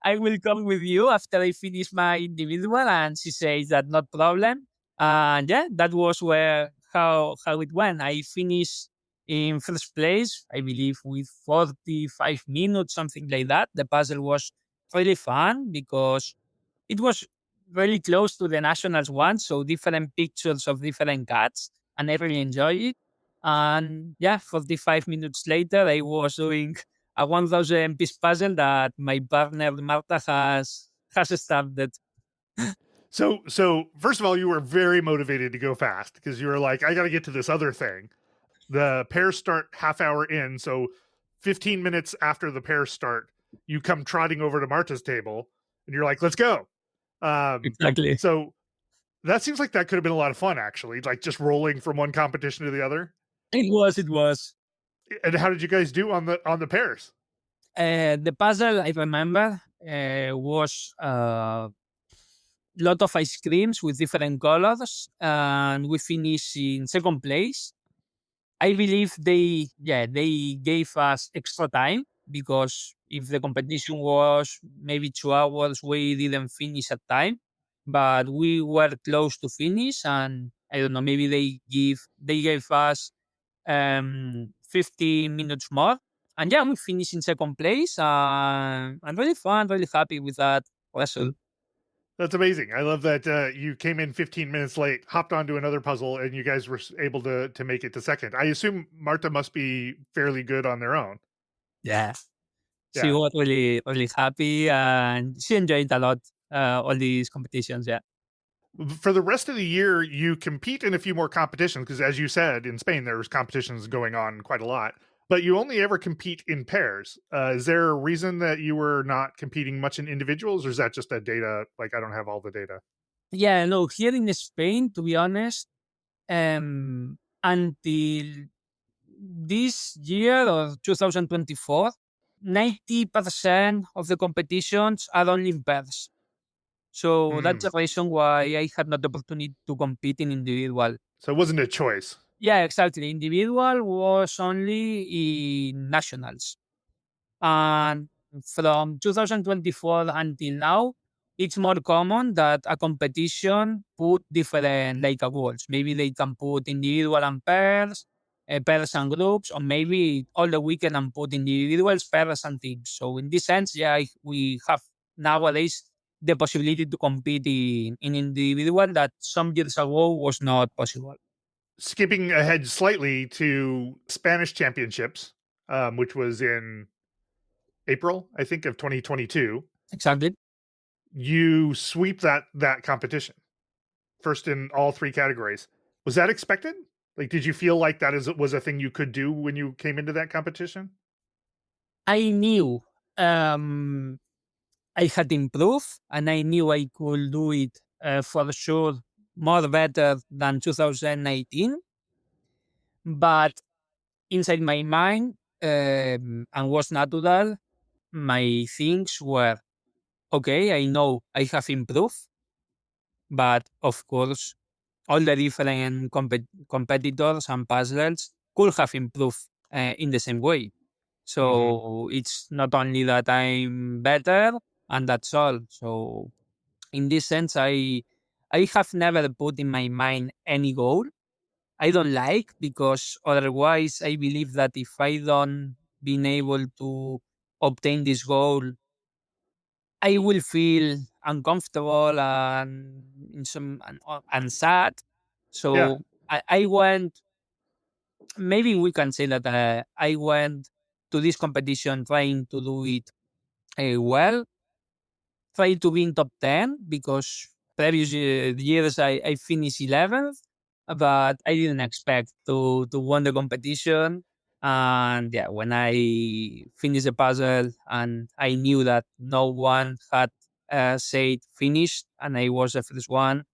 I will come with you after I finish my individual. And she says that not problem. And yeah, that was where how it went. I finished in first place, I believe, with 45 minutes, something like that. The puzzle was really fun because it was really close to the nationals one, so different pictures of different cats, and I really enjoyed it. And yeah, 45 minutes later, I was doing a 1,000 piece puzzle that my partner Marta has started. So first of all, you were very motivated to go fast because you were like, I got to get to this other thing. The pairs start half hour in, so 15 minutes after the pairs start, you come trotting over to Marta's table, and you're like, let's go. Exactly. So that seems like that could have been a lot of fun, actually, like just rolling from one competition to the other. It was. And how did you guys do on the pairs? The puzzle I remember was lot of ice creams with different colors, and we finished in second place. I believe they gave us extra time because if the competition was maybe 2 hours, we didn't finish at time, but we were close to finish, and I don't know, maybe they gave us 15 minutes more, and yeah, we finished in second place. And really fun, really happy with that result. That's amazing. I love that you came in 15 minutes late, hopped onto another puzzle, and you guys were able to make it to second. I assume Marta must be fairly good on their own. Yeah. She Yeah. was really happy and she enjoyed a lot all these competitions. Yeah. For the rest of the year, you compete in a few more competitions because, as you said, in Spain there's competitions going on quite a lot. But you only ever compete in pairs. Is there a reason that you were not competing much in individuals, or is that just a data? Like I don't have all the data. Yeah, no, here in Spain, to be honest, until this year or 2024, 90% of the competitions are only in pairs. So that's Hmm. the reason why I had not the opportunity to compete in individual. So it wasn't a choice. Yeah, exactly. Individual was only in nationals. And from 2024 until now, it's more common that a competition put different like goals. Maybe they can put individual and pairs, pairs and groups, or maybe all the weekend and put individuals, pairs and teams. So in this sense, yeah, we have nowadays the possibility to compete in individual that some years ago was not possible. Skipping ahead slightly to Spanish Championships, which was in April, I think, of 2022. Exactly. You sweep that competition first in all three categories. Was that expected? Like, did you feel like was a thing you could do when you came into that competition? I knew um, I had improved, and I knew I could do it for sure more better than 2018. But inside my mind, and was natural, my things were okay. I know I have improved, but of course, all the different competitors and puzzlers could have improved in the same way. Mm-hmm. So it's not only that I'm better and that's all. So in this sense, I have never put in my mind any goal. I don't like, because otherwise I believe that if I don't been able to obtain this goal, I will feel uncomfortable and in some and sad. Yeah. So I went. Maybe we can say that I went to this competition trying to do it well, try to be in top 10, because previous years I finished 11th, but I didn't expect to win the competition. And yeah, when I finished the puzzle and I knew that no one had said finished and I was the first one,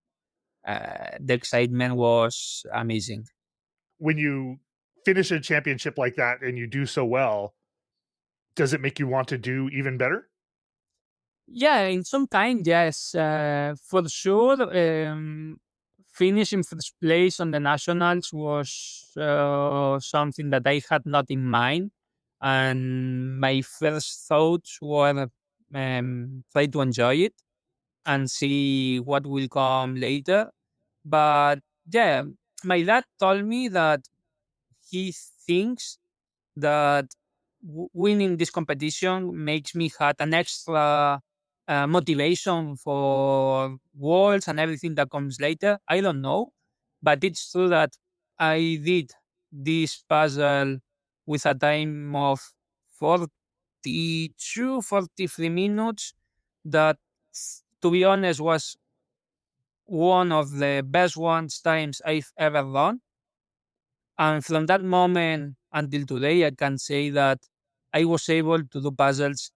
the excitement was amazing. When you finish a championship like that and you do so well, does it make you want to do even better? Yeah, in some kind, yes, for sure. Finishing first place on the nationals was something that I had not in mind, and my first thoughts were try to enjoy it and see what will come later. But yeah, my dad told me that he thinks that winning this competition makes me had an extra motivation for worlds and everything that comes later. I don't know, but it's true that I did this puzzle with a time of 42, 43 minutes. That, to be honest, was one of the best ones times I've ever done. And from that moment until today, I can say that I was able to do puzzles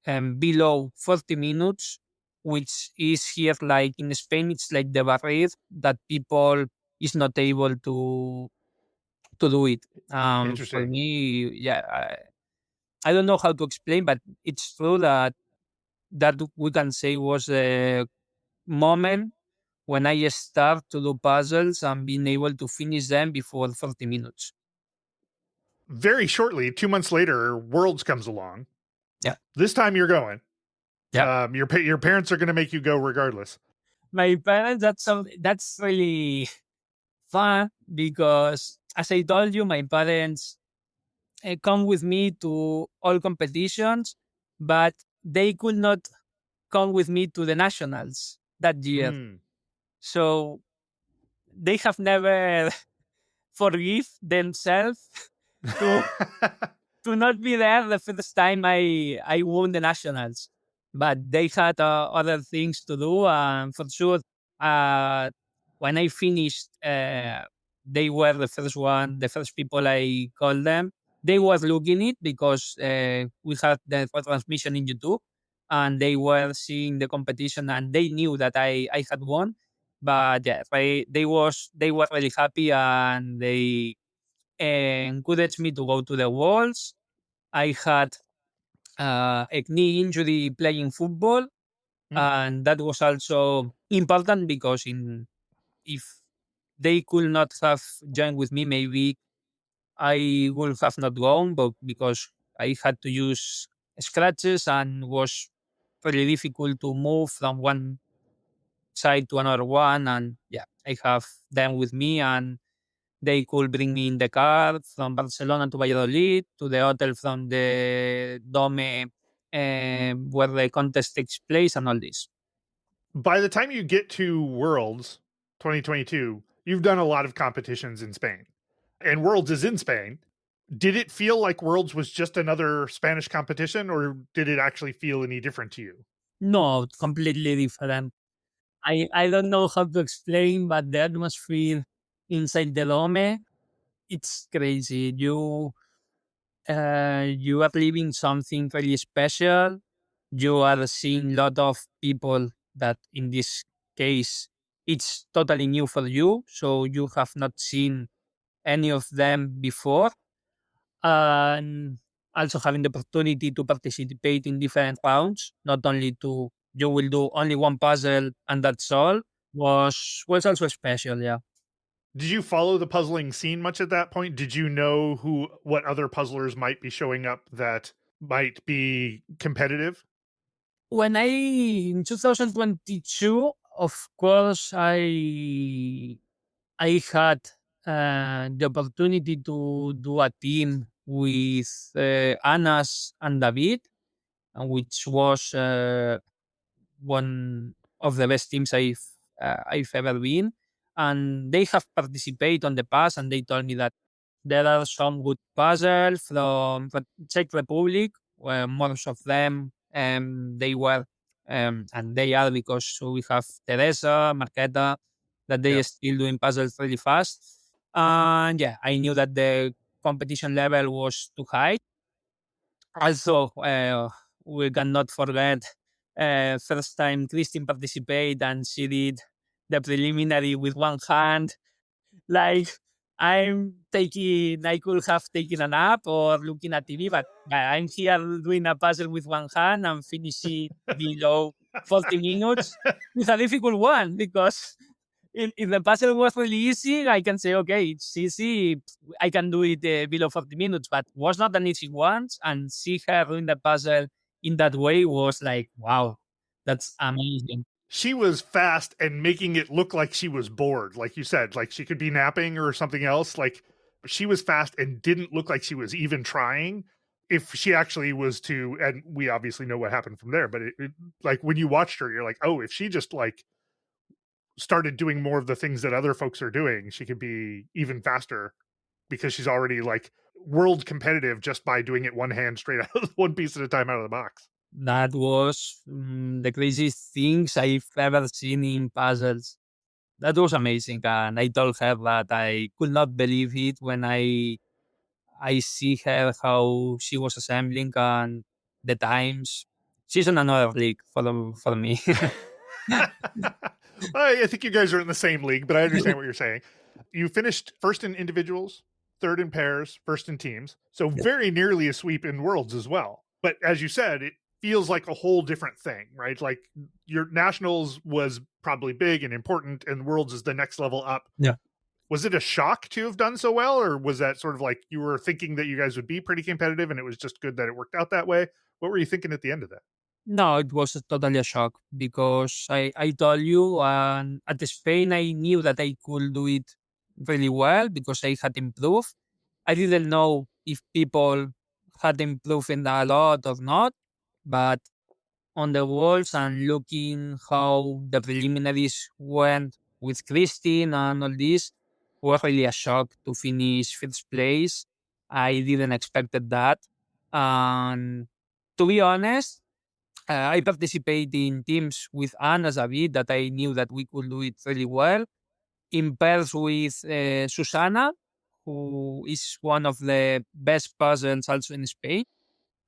below 40 minutes, which is here, like in Spain, it's like the barrier that people is not able to do it. For Interesting. me, yeah, I don't know how to explain, but it's true that we can say was a moment when I start to do puzzles and being able to finish them before 40 minutes. Very shortly, 2 months later, Worlds comes along. Yeah. This time you're going. Yeah. Your parents are going to make you go regardless. My parents, that's really fun, because as I told you, my parents come with me to all competitions, but they could not come with me to the nationals that year. Mm. So they have never forgive themselves to to not be there the first time I won the nationals. But they had other things to do, and for sure, uh, when I finished, they were the first one, the first people I called them. They were looking it, because we had the transmission in YouTube, and they were seeing the competition, and they knew that I had won. But yeah, they were really happy, and they encouraged me to go to the walls. I had a knee injury playing football, Mm. and that was also important, because in if they could not have joined with me, maybe I would have not gone, but because I had to use scratches and was very difficult to move from one side to another one, and yeah, I have them with me, and They could bring me in the car from Barcelona to Valladolid to the hotel from the Dome where the contest takes place and all this. By the time you get to Worlds 2022, you've done a lot of competitions in Spain, and Worlds is in Spain. Did it feel like Worlds was just another Spanish competition, or did it actually feel any different to you? No, completely different. I don't know how to explain, but the atmosphere inside the Dome, it's crazy. You are living something really special. You are seeing a lot of people that in this case it's totally new for you. So you have not seen any of them before. And also having the opportunity to participate in different rounds, not only to you will do only one puzzle and that's all, was also special, yeah. Did you follow the puzzling scene much at that point? Did you know what other puzzlers might be showing up that might be competitive? When I in 2022, of course, I had the opportunity to do a team with Anas and David, which was one of the best teams I've ever been. And they have participated on the past, and they told me that there are some good puzzles from the Czech Republic, where most of them they were and they are because we have Teresa, Marqueta, that they Yeah. are still doing puzzles really fast. And yeah, I knew that the competition level was too high. Also, we cannot forget first time Christine participated and she did the preliminary with one hand. Like I could have taken a nap or looking at TV, but I'm here doing a puzzle with one hand and finishing below 40 minutes. It's a difficult one because if the puzzle was really easy, I can say, okay, it's easy. I can do it below 40 minutes, but was not an easy one. And see her doing the puzzle in that way was like, wow, that's amazing. She was fast and making it look like she was bored, like you said, like she could be napping or something else. Like she was fast and didn't look like she was even trying. If she actually was to, and we obviously know what happened from there, but like when you watched her, you're like, oh, if she just like started doing more of the things that other folks are doing, she could be even faster because she's already like world competitive just by doing it one hand straight out of one piece at a time out of the box. That was the craziest things I've ever seen in puzzles. That was amazing, and I told her that I could not believe it when I see her how she was assembling and the times. She's on another league for me. I think you guys are in the same league, but I understand what you're saying. You finished first in individuals, third in pairs, first in teams. So Yeah. very nearly a sweep in worlds as well. But as you said, it feels like a whole different thing, right? Like your nationals was probably big and important, and worlds is the next level up. Yeah. Was it a shock to have done so well, or was that sort of like you were thinking that you guys would be pretty competitive and it was just good that it worked out that way? What were you thinking at the end of that? No, it was totally a shock because I told you, and at Spain, I knew that I could do it really well because I had improved. I didn't know if people had improved in a lot or not, but on the walls and looking how the preliminaries went with Christine and all this was really a shock to finish first place. I didn't expected that. And to be honest, I participate in teams with Anna David that I knew that we could do it really well. In pairs with Susana, who is one of the best puzzles also in Spain.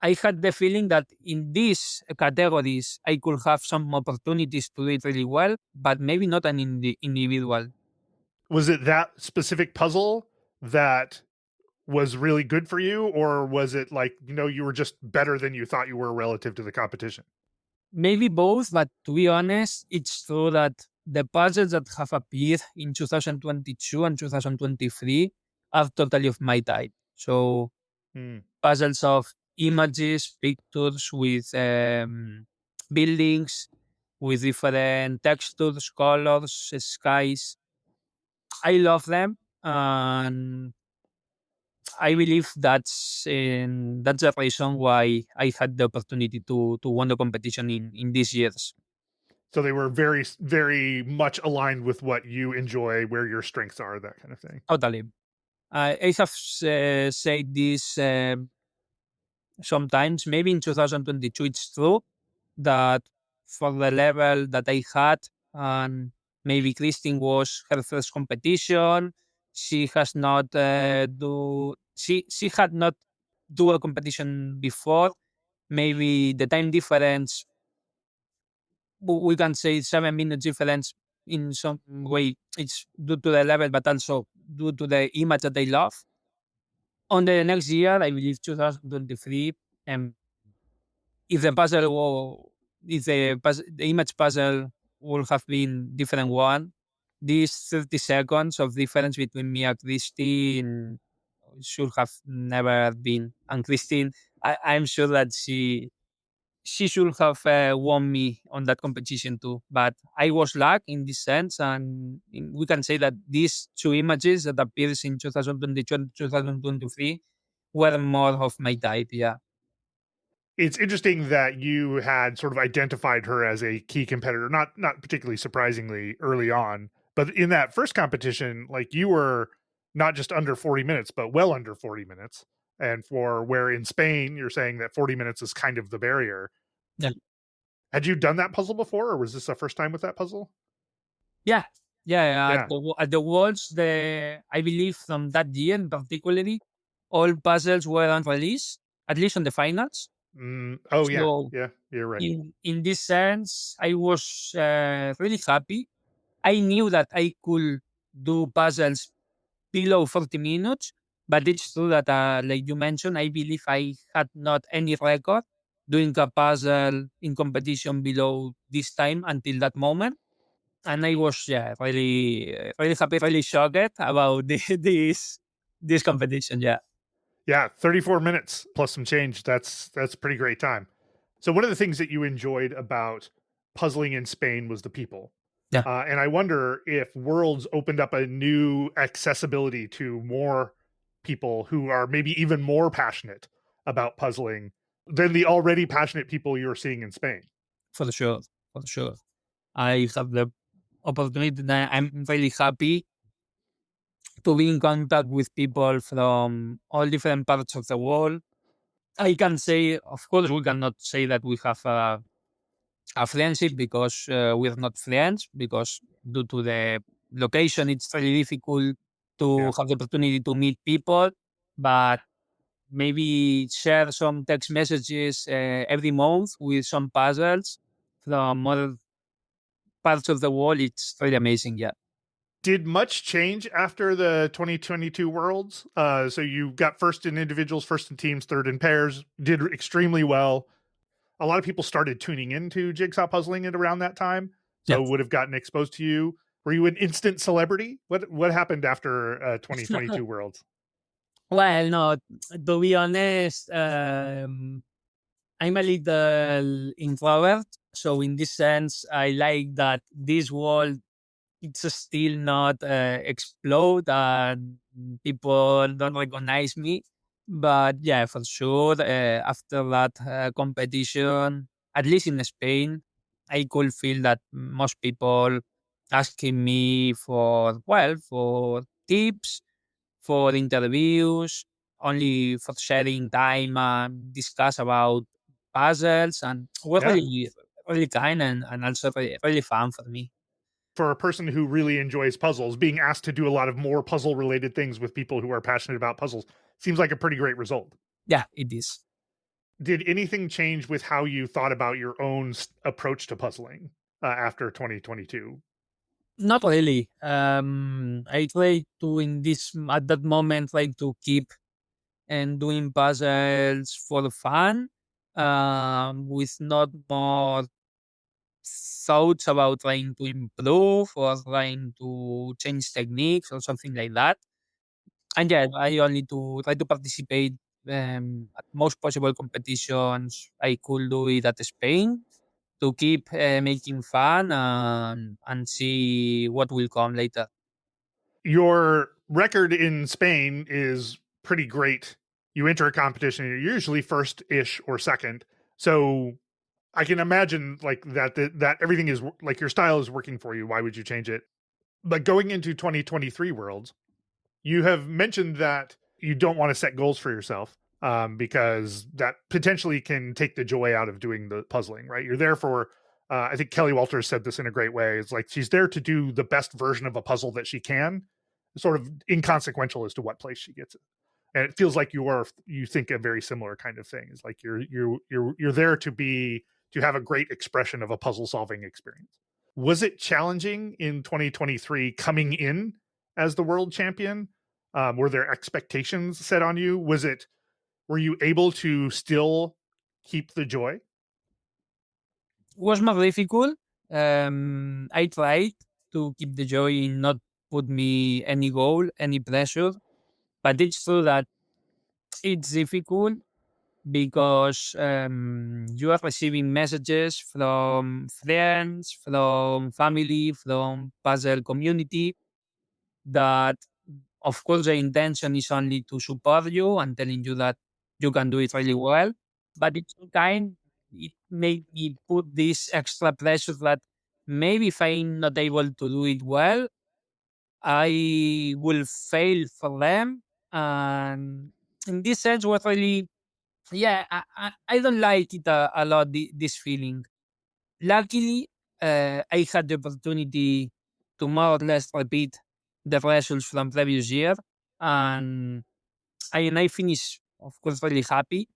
I had the feeling that in these categories, I could have some opportunities to do it really well, but maybe not an individual. Was it that specific puzzle that was really good for you, or was it like, you were just better than you thought you were relative to the competition? Maybe both, but to be honest, it's true that the puzzles that have appeared in 2022 and 2023 are totally of my type. So Hmm. puzzles of images, pictures with buildings, with different textures, colors, skies. I love them. and I believe that's the reason why I had the opportunity to win the competition in these years. So they were very much aligned with what you enjoy, where your strengths are, that kind of thing. Totally. I have said this sometimes. Maybe in 2022, it's true that for the level that I had, and maybe Christine was her first competition. She has not she had not do a competition before. Maybe the time difference, we can say 7 minutes difference in some way. It's due to the level, but also due to the image that they love. On the next year, I believe 2023, and if the puzzle if the image puzzle would have been different one, these 30 seconds of difference between me and Christine should have never been. And Christine, I'm sure that she should have won me on that competition too. But I was lucky in this sense, and we can say that these two images that appears in 2022 and 2023 were more of my type. Yeah, It's interesting that you had sort of identified her as a key competitor, not particularly surprisingly early on, but in that first competition, like you were not just under 40 minutes, but well under 40 minutes. And for where in Spain you're saying that 40 minutes is kind of the barrier. yeah, Had you done that puzzle before, or was this the first time with that puzzle? yeah, yeah. Yeah. At the Worlds, I believe from that year particularly, all puzzles were unreleased, at least on the finals. Oh yeah, So yeah, you're right. in this sense, I was really happy. I knew that I could do puzzles below 40 minutes, but it's true that, like you mentioned, I believe I had not any record doing a puzzle in competition below this time until that moment. And I was, yeah, really, really happy, really shocked about this competition. Yeah, Yeah, 34 minutes plus some change. That's a pretty great time. So one of the things that you enjoyed about puzzling in Spain was the people. yeah, And I wonder if Worlds opened up a new accessibility to more people who are maybe even more passionate about puzzling than the already passionate people you're seeing in Spain. for sure, for sure. I have the opportunity. That I'm really happy to be in contact with people from all different parts of the world. I can say, of course, we cannot say that we have a friendship because we're not friends, because due to the location, it's really difficult to Yeah. have the opportunity to meet people. But maybe share some text messages every month with some puzzles from other parts of the world. It's really amazing. Yeah. Did much change after the 2022 Worlds? So you got first in individuals, first in teams, third in pairs, did extremely well. A lot of people started tuning into jigsaw puzzling at around that time, Yeah. so would have gotten exposed to you. Were you an instant celebrity? What happened after 2022 Worlds? Well, no, to be honest, I'm a little introvert. So in this sense, I like that this world it's still not explode and people don't recognize me. But yeah, for sure, after that competition, at least in Spain, I could feel that most people asking me for, well, for tips, for interviews, only for sharing time and discuss about puzzles, and were Yeah, really kind and also really fun for me. for a person who really enjoys puzzles, being asked to do a lot of more puzzle related things with people who are passionate about puzzles seems like a pretty great result. Yeah, it is. Did anything change with how you thought about your own approach to puzzling after 2022? Not really. I try to in this at that moment try to keep and doing puzzles for fun, with not more thoughts about trying to improve or trying to change techniques or something like that. And yeah, I only to try to participate at most possible competitions I could do it at Spain to keep making fun and see what will come later. Your record in Spain is pretty great. You enter a competition, you're usually first ish or second. So I can imagine like that everything is like your style is working for you. Why would you change it? But going into 2023 worlds, you have mentioned that you don't want to set goals for yourself because that potentially can take the joy out of doing the puzzling, right? You're there for, I think Kelly Walters said this in a great way. It's like she's there to do the best version of a puzzle that she can, sort of inconsequential as to what place she gets it. And it feels like you think a very similar kind of thing. It's like you're there to have a great expression of a puzzle solving experience. Was it challenging in 2023 coming in as the world champion? Were there expectations set on you? Were you able to still keep the joy? Was more difficult. I tried to keep the joy in not put me any goal, any pressure, but it's true that it's difficult because you are receiving messages from friends, from family, from puzzle community that, of course, the intention is only to support you and telling you that you can do it really well. But it's kind, it made me put this extra pressure that maybe if I'm not able to do it well, I will fail for them. And in this sense, was really, yeah, I don't like it a lot, this feeling. Luckily, I had the opportunity to more or less repeat the results from previous year, and I finished, of course, really happy.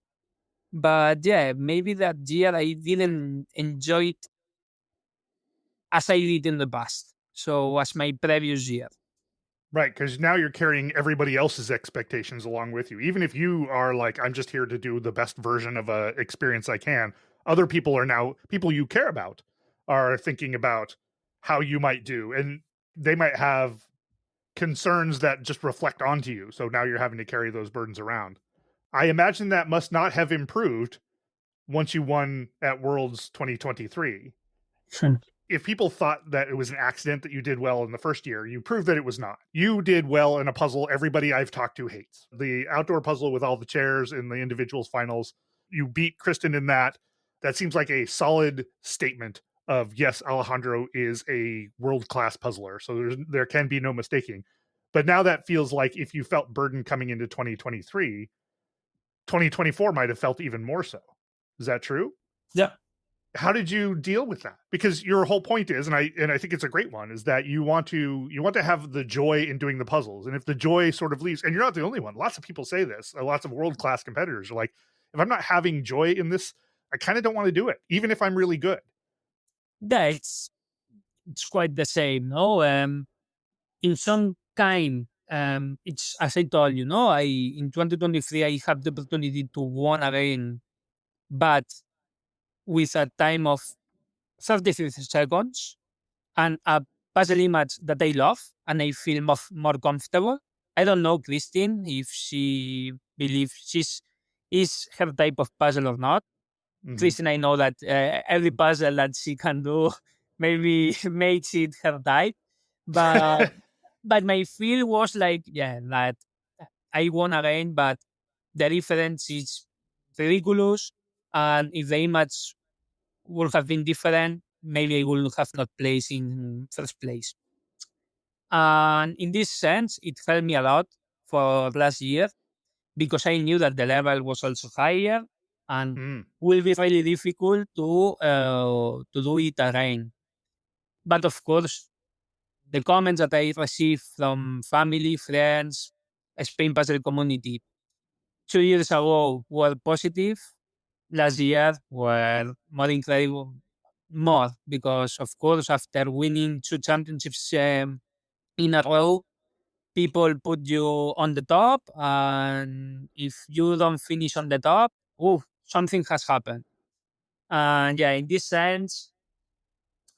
But yeah, maybe that year I didn't enjoy it as I did in the past. So as my previous year. Right, because now you're carrying everybody else's expectations along with you. Even if you are like, I'm just here to do the best version of a experience I can, other people are now people you care about are thinking about how you might do, and they might have concerns that just reflect onto you. So now you're having to carry those burdens around. I imagine that must not have improved once you won at Worlds 2023. If people thought that it was an accident that you did well in the first year, you proved that it was not. You did well in a puzzle everybody I've talked to hates. The outdoor puzzle with all the chairs in the individuals finals. You beat Kristen in that. That seems like a solid statement of yes, Alejandro is a world-class puzzler. So there can be no mistaking. But now that feels like if you felt burdened coming into 2023, 2024 might have felt even more so. Is that true? Yeah. How did you deal with that? Because your whole point is, and I think it's a great one, is that you want to have the joy in doing the puzzles. And if the joy sort of leaves, and you're not the only one, lots of people say this, lots of world-class competitors are like, if I'm not having joy in this, I kind of don't want to do it, even if I'm really good. Yeah, it's quite the same, no? In some kind, it's as I told you, no, I in 2023 I have the opportunity to win again, but with a time of 33 seconds and a puzzle image that I love and I feel more comfortable. I don't know Christine if she believes she's is her type of puzzle or not. Mm-hmm. Christine, I know that every puzzle that she can do maybe makes it her type, but my feel was like, yeah, that I won again, but the difference is ridiculous. And if the image would have been different, maybe I would have not placed in first place. And in this sense, it helped me a lot for last year because I knew that the level was also higher and Mm. will be really difficult to do it again. But of course, the comments that I received from family, friends, Spain puzzle community 2 years ago were positive. Last year were more incredible, more because of course after winning 2 championships in a row, people put you on the top, and if you don't finish on the top, oh, something has happened. And yeah, in this sense,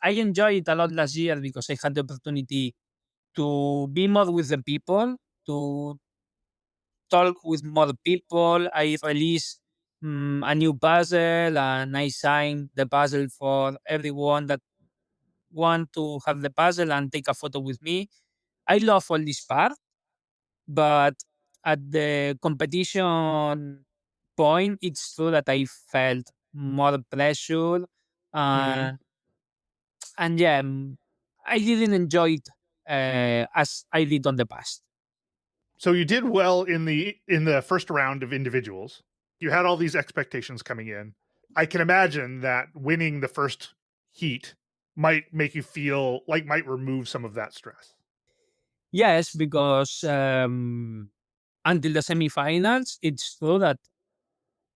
I enjoyed it a lot last year because I had the opportunity to be more with the people, to talk with more people. I released a new puzzle and I signed the puzzle for everyone that want to have the puzzle and take a photo with me. I love all this part. But at the competition point, it's true that I felt more pressure. Hmm. Uh, and yeah, I didn't enjoy it as I did on the past. So you did well in the first round of individuals. You had all these expectations coming in. I can imagine that winning the first heat might make you feel like might remove some of that stress. Yes, because until the semifinals, it's true that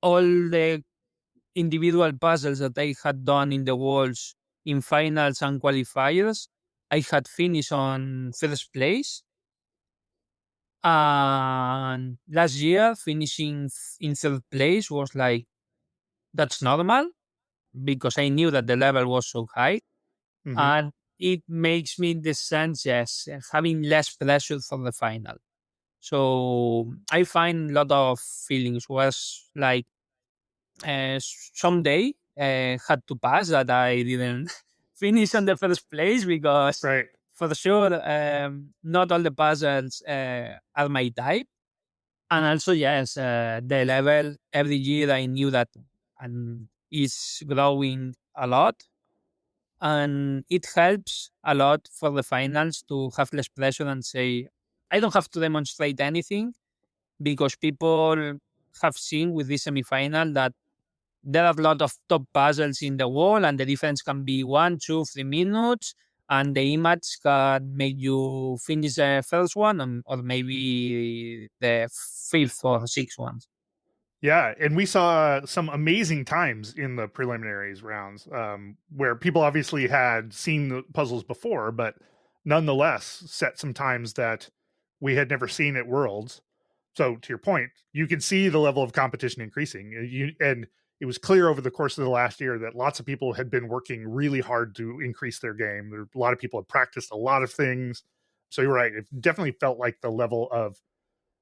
all the individual puzzles that I had done in the walls in finals and qualifiers, I had finished on first place. And last year, finishing in third place was like, that's normal because I knew that the level was so high. Hmm. And it makes me, in this sense, yes, having less pressure for the final. So I find a lot of feelings was like someday had to pass that I didn't finish on the first place because Right. for sure not all the puzzles are my type. And also, yes, the level every year I knew that and is growing a lot. And it helps a lot for the finals to have less pressure and say, I don't have to demonstrate anything because people have seen with this semifinal that there are a lot of top puzzles in the wall, and the difference can be 1, 2, 3 minutes, and the image can make you finish the first one or maybe the fifth or sixth one. Yeah, and we saw some amazing times in the preliminaries rounds, where people obviously had seen the puzzles before, but nonetheless set some times that we had never seen at Worlds. So, to your point, you could see the level of competition increasing. And it was clear over the course of the last year that lots of people had been working really hard to increase their game. A lot of people had practiced a lot of things. So you're right; it definitely felt like the level of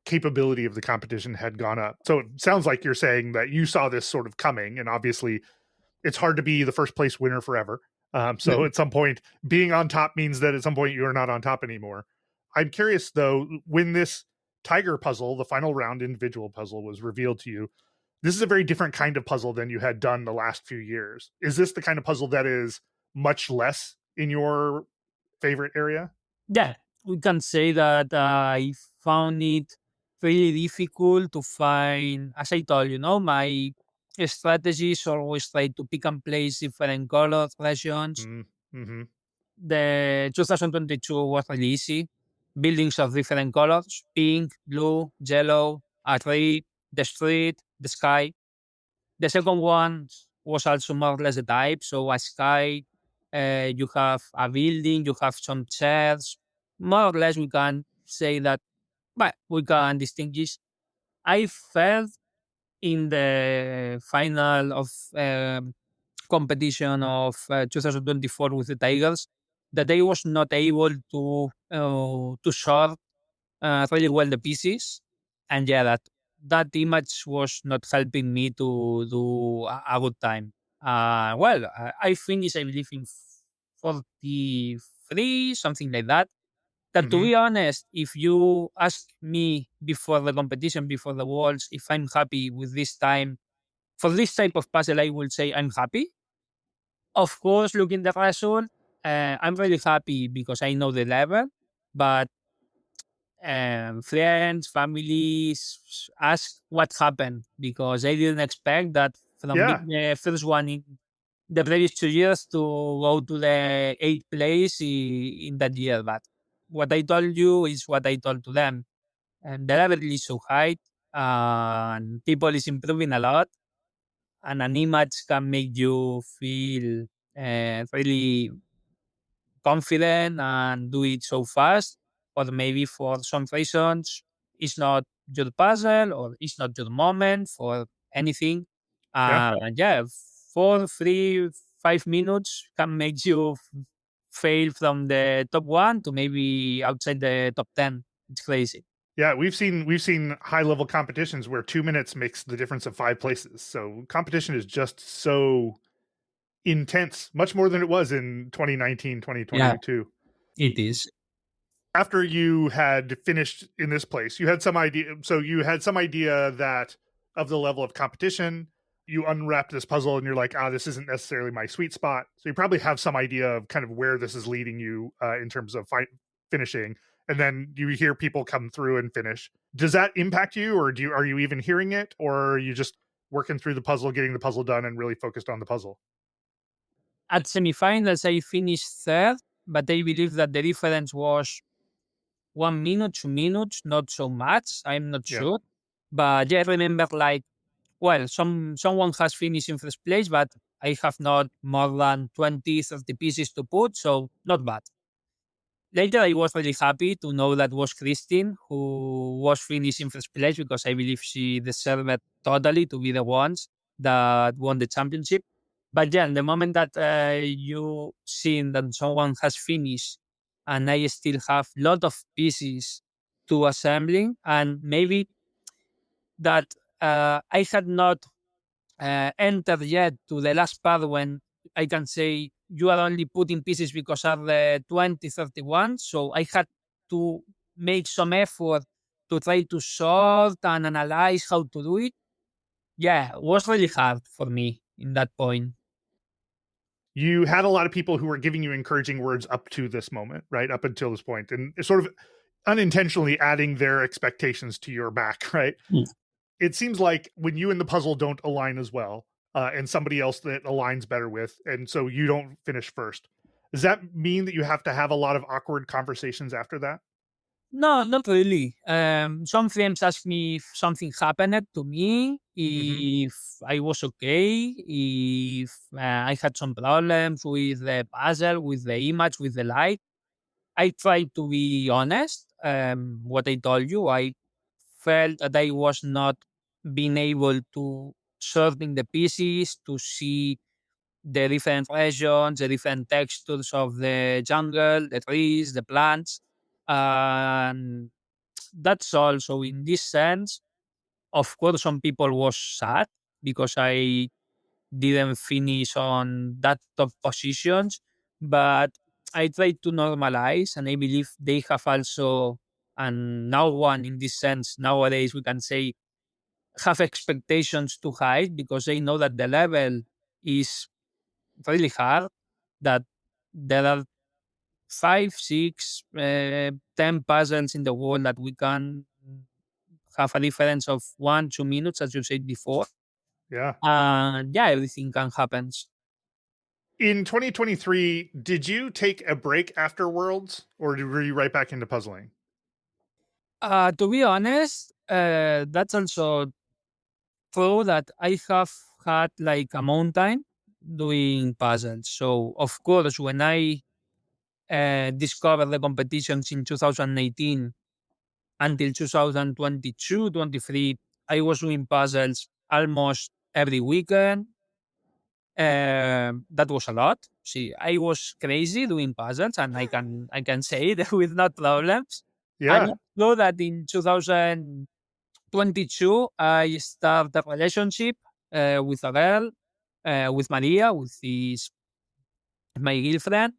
capability of the competition had gone up. So it sounds like you're saying that you saw this sort of coming, and obviously it's hard to be the first place winner forever. So at some point, being on top means that at some point you are not on top anymore. I'm curious though, when this tiger puzzle, the final round individual puzzle, was revealed to you, this is a very different kind of puzzle than you had done the last few years. Is this the kind of puzzle that is much less in your favorite area? Yeah, we can say that I found it really difficult to find, as I told you, my strategies always try to pick and place different color regions. Mm-hmm. The 2022 was really easy. Buildings of different colors: pink, blue, yellow, a tree, the street, the sky. The second one was also more or less the type. So a sky, you have a building, you have some chairs. More or less, we can say that, but we can distinguish. I felt in the final of competition of 2024 with the Tigers that I was not able to sort really well the pieces, and yeah, that image was not helping me to do a good time. Well, I finished, I believe, in 43, something like that. That, to Mm-hmm. be honest, if you ask me before the competition, before the Worlds, if I'm happy with this time for this type of puzzle, I will say I'm happy. Of course, looking the result, I'm really happy because I know the level, but friends, families ask what happened because I didn't expect that from Yeah. being the first one in the previous 2 years to go to the eighth place in that year. But what I told you is what I told to them. And the level is so high, and people is improving a lot, and an image can make you feel really confident and do it so fast, or maybe for some reasons it's not your puzzle or it's not your moment for anything. Yeah. And yeah, 4, 3, 5 minutes can make you fail from the top one to maybe outside the top 10. It's crazy. Yeah, we've seen high level competitions where 2 minutes makes the difference of five places. So competition is just so intense, much more than it was in 2019, Yeah, 2022. it is. After you had finished in this place, you had some idea. So you had some idea that of the level of competition. You unwrap this puzzle and you're like, this isn't necessarily my sweet spot. So you probably have some idea of kind of where this is leading you in terms of finishing. And then you hear people come through and finish. Does that impact you, or are you even hearing it, or are you just working through the puzzle, getting the puzzle done, and really focused on the puzzle? At semifinals, I finished third, but I believe that the difference was 1 minute, 2 minutes, not so much. I'm not Yeah. sure. But yeah, I remember like, well, someone has finished in first place, but I have not more than 20, 30 pieces to put, so not bad. Later, I was really happy to know that was Christine who was finished in first place because I believe she deserved it totally to be the ones that won the championship. But yeah, the moment that you see that someone has finished and I still have lot of pieces to assembling, and maybe that I had not entered yet to the last part when I can say you are only putting pieces because are the 2031. So I had to make some effort to try to sort and analyze how to do it. Yeah, it was really hard for me in that point. You had a lot of people who were giving you encouraging words up to this moment, right? Up until this point, and sort of unintentionally adding their expectations to your back, right? Mm. It seems like when you and the puzzle don't align as well, and somebody else that aligns better with, and so you don't finish first, does that mean that you have to have a lot of awkward conversations after that? No, not really. Some friends asked me if something happened to me, Mm-hmm. if I was okay, if I had some problems with the puzzle, with the image, with the light. I tried to be honest. What I told you, I felt that I was not being able to sorting the pieces to see the different regions, the different textures of the jungle, the trees, the plants, and that's all. So in this sense, of course, some people was sad because I didn't finish on that top positions, but I tried to normalize, and I believe they have also, and now one in this sense, nowadays we can say have expectations too high because they know that the level is really hard, that there are five, six, 10 puzzles in the world that we can have a difference of 1, 2 minutes, as you said before. Yeah. And yeah, everything can happen. In 2023, did you take a break after Worlds, or were you right back into puzzling? To be honest, that's also true that I have had like a mountain doing puzzles. So of course, when I discovered the competitions in 2018 until 2022, 23, I was doing puzzles almost every weekend. That was a lot. See, I was crazy doing puzzles, and I can say it with no problems. And Yeah. it's true that in 2022, I started a relationship with a girl, with Maria, with this my girlfriend.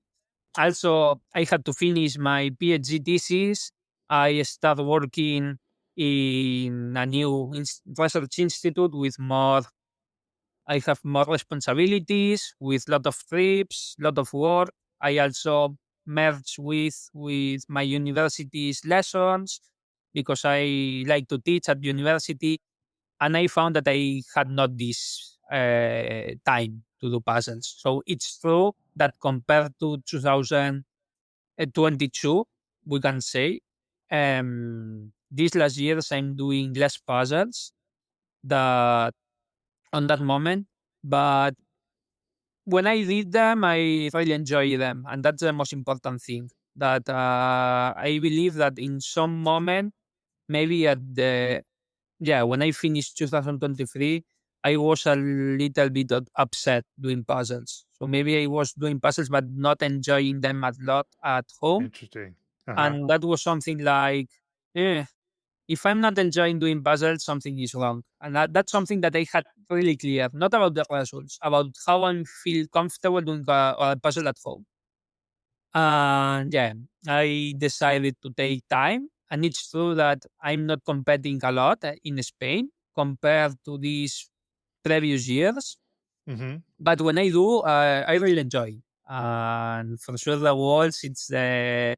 Also, I had to finish my PhD thesis. I started working in a new research institute with more. I have more responsibilities with lot of trips, lot of work. I also merge with my university's lessons because I like to teach at university, and I found that I had not this time to do puzzles. So it's true that compared to 2022, we can say, these last years I'm doing less puzzles that on that moment, but when I did them, I really enjoy them, and that's the most important thing. That I believe that in some moment, maybe at the when I finished 2023, I was a little bit upset doing puzzles. So maybe I was doing puzzles but not enjoying them a lot at home, Interesting. Uh-huh. and that was something like, eh, if I'm not enjoying doing puzzles, something is wrong. And that's something that I had really clear, not about the results, about how I feel comfortable doing a puzzle at home. And yeah, I decided to take time. And it's true that I'm not competing a lot in Spain compared to these previous years. Hmm. But when I do, I really enjoy. And for sure, the Worlds, it's the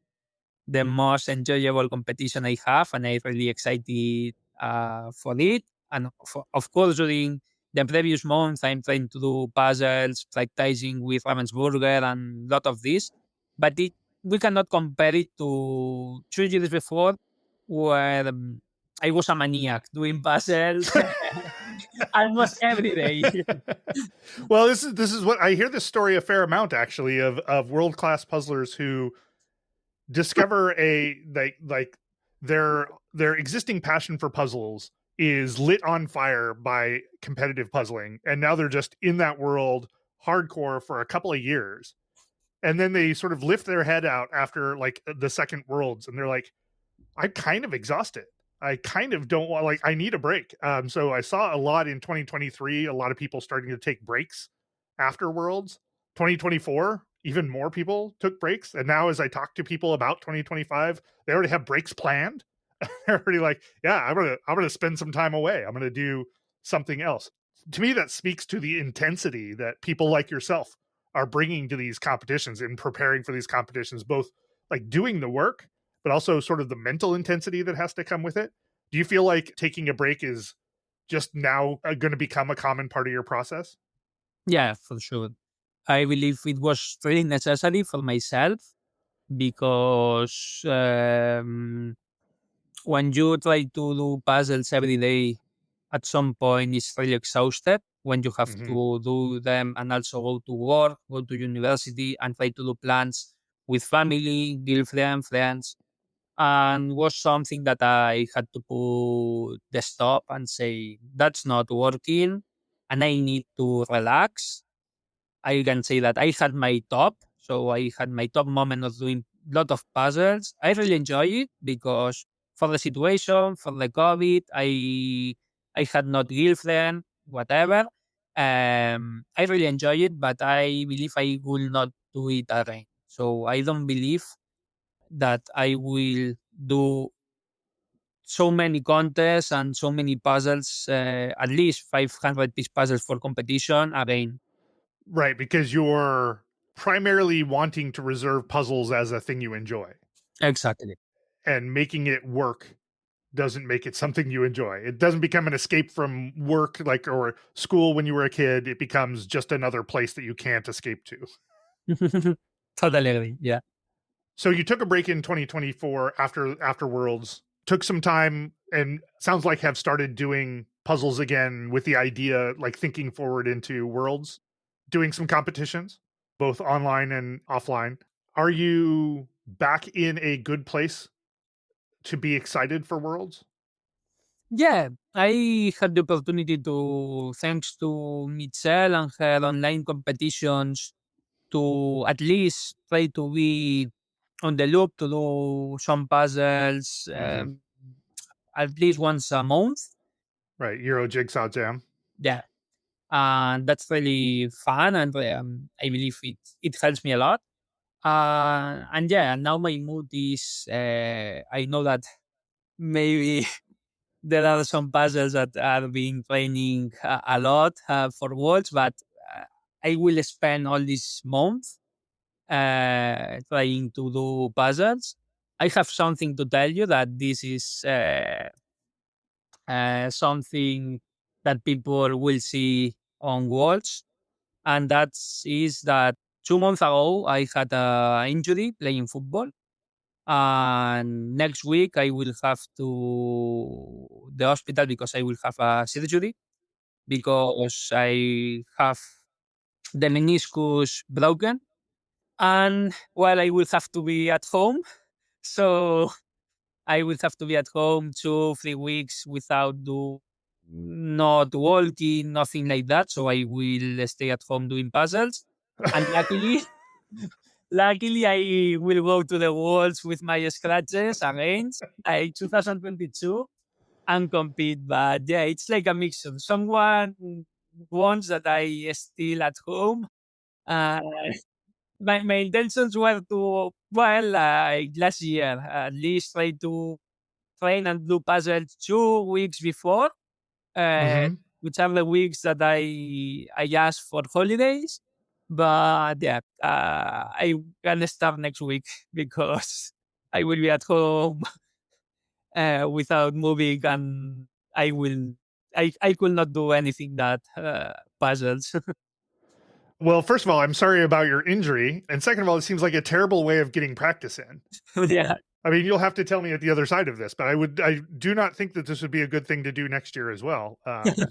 most enjoyable competition I have, and I'm really excited for it. And of course, during the previous month, I'm trying to do puzzles, practicing with Ravensburger and a lot of this. But we cannot compare it to 2 years before, where I was a maniac doing puzzles almost every day. Well, this is what I hear this story a fair amount actually of world class puzzlers who discover a like their existing passion for puzzles is lit on fire by competitive puzzling, and now they're just in that world hardcore for a couple of years, and then they sort of lift their head out after like the second worlds, and they're like, I'm kind of exhausted. I kind of don't want, like, I need a break. So I saw a lot in 2023, a lot of people starting to take breaks after Worlds. 2024, even more people took breaks. And now, as I talk to people about 2025, they already have breaks planned. They're already like, yeah, I'm gonna spend some time away. I'm gonna do something else. To me, that speaks to the intensity that people like yourself are bringing to these competitions and preparing for these competitions, both like doing the work but also sort of the mental intensity that has to come with it. Do you feel like taking a break is just now going to become a common part of your process? Yeah, for sure. I believe it was really necessary for myself because when you try to do puzzles every day, at some point it's really exhausted when you have Hmm. to do them and also go to work, go to university, and try to do plans with family, girlfriend, friends. And was something that I had to put the stop and say, that's not working, and I need to relax. I can say that I had my top. So I had my top moment of doing a lot of puzzles. I really enjoy it because for the situation, for the COVID, I had not girlfriend, whatever. I really enjoy it, but I believe I will not do it again. So I don't believe that I will do so many contests and so many puzzles, at least 500 piece puzzles for competition again. Right, because you're primarily wanting to reserve puzzles as a thing you enjoy, Exactly. and making it work doesn't make it something you enjoy. It doesn't become an escape from work, like, or school when you were a kid. It becomes just another place that you can't escape to. Totally agree. Yeah. So you took a break in 2024 after Worlds, took some time, and sounds like have started doing puzzles again with the idea, like thinking forward into Worlds, doing some competitions, both online and offline. Are you back in a good place to be excited for Worlds? Yeah. I had the opportunity to, thanks to Michelle and her online competitions, to at least try to be on the loop to do some puzzles Mm-hmm. at least once a month. Right, Euro Jigsaw Jam. Yeah. And that's really fun. And I believe it helps me a lot. And yeah, now my mood is, I know that maybe there are some puzzles that are being training a lot for worlds, but uh, I will spend all this month trying to do puzzles. I have something to tell you that this is something that people will see on worlds, and that is that 2 months ago I had an injury playing football, and next week I will have to the hospital because I will have a surgery because I have the meniscus broken, and well, I will have to be at home. So I will have to be at home 2 3 weeks without do not walking, nothing like that. So I will stay at home doing puzzles, and luckily I will go to the walls with my scratches again, like 2022, and compete. But yeah, it's like a mixture. Someone wants that I still at home. Uh, my intentions were to, well, last year, at least try to train and do puzzles 2 weeks before, uh, Hmm. which are the weeks that I asked for holidays. But yeah, I can start next week because I will be at home without moving, and I will. I could not do anything that puzzles. Well, first of all, I'm sorry about your injury, and second of all, it seems like a terrible way of getting practice in. Yeah. I mean, you'll have to tell me at the other side of this, but I do not think that this would be a good thing to do next year as well.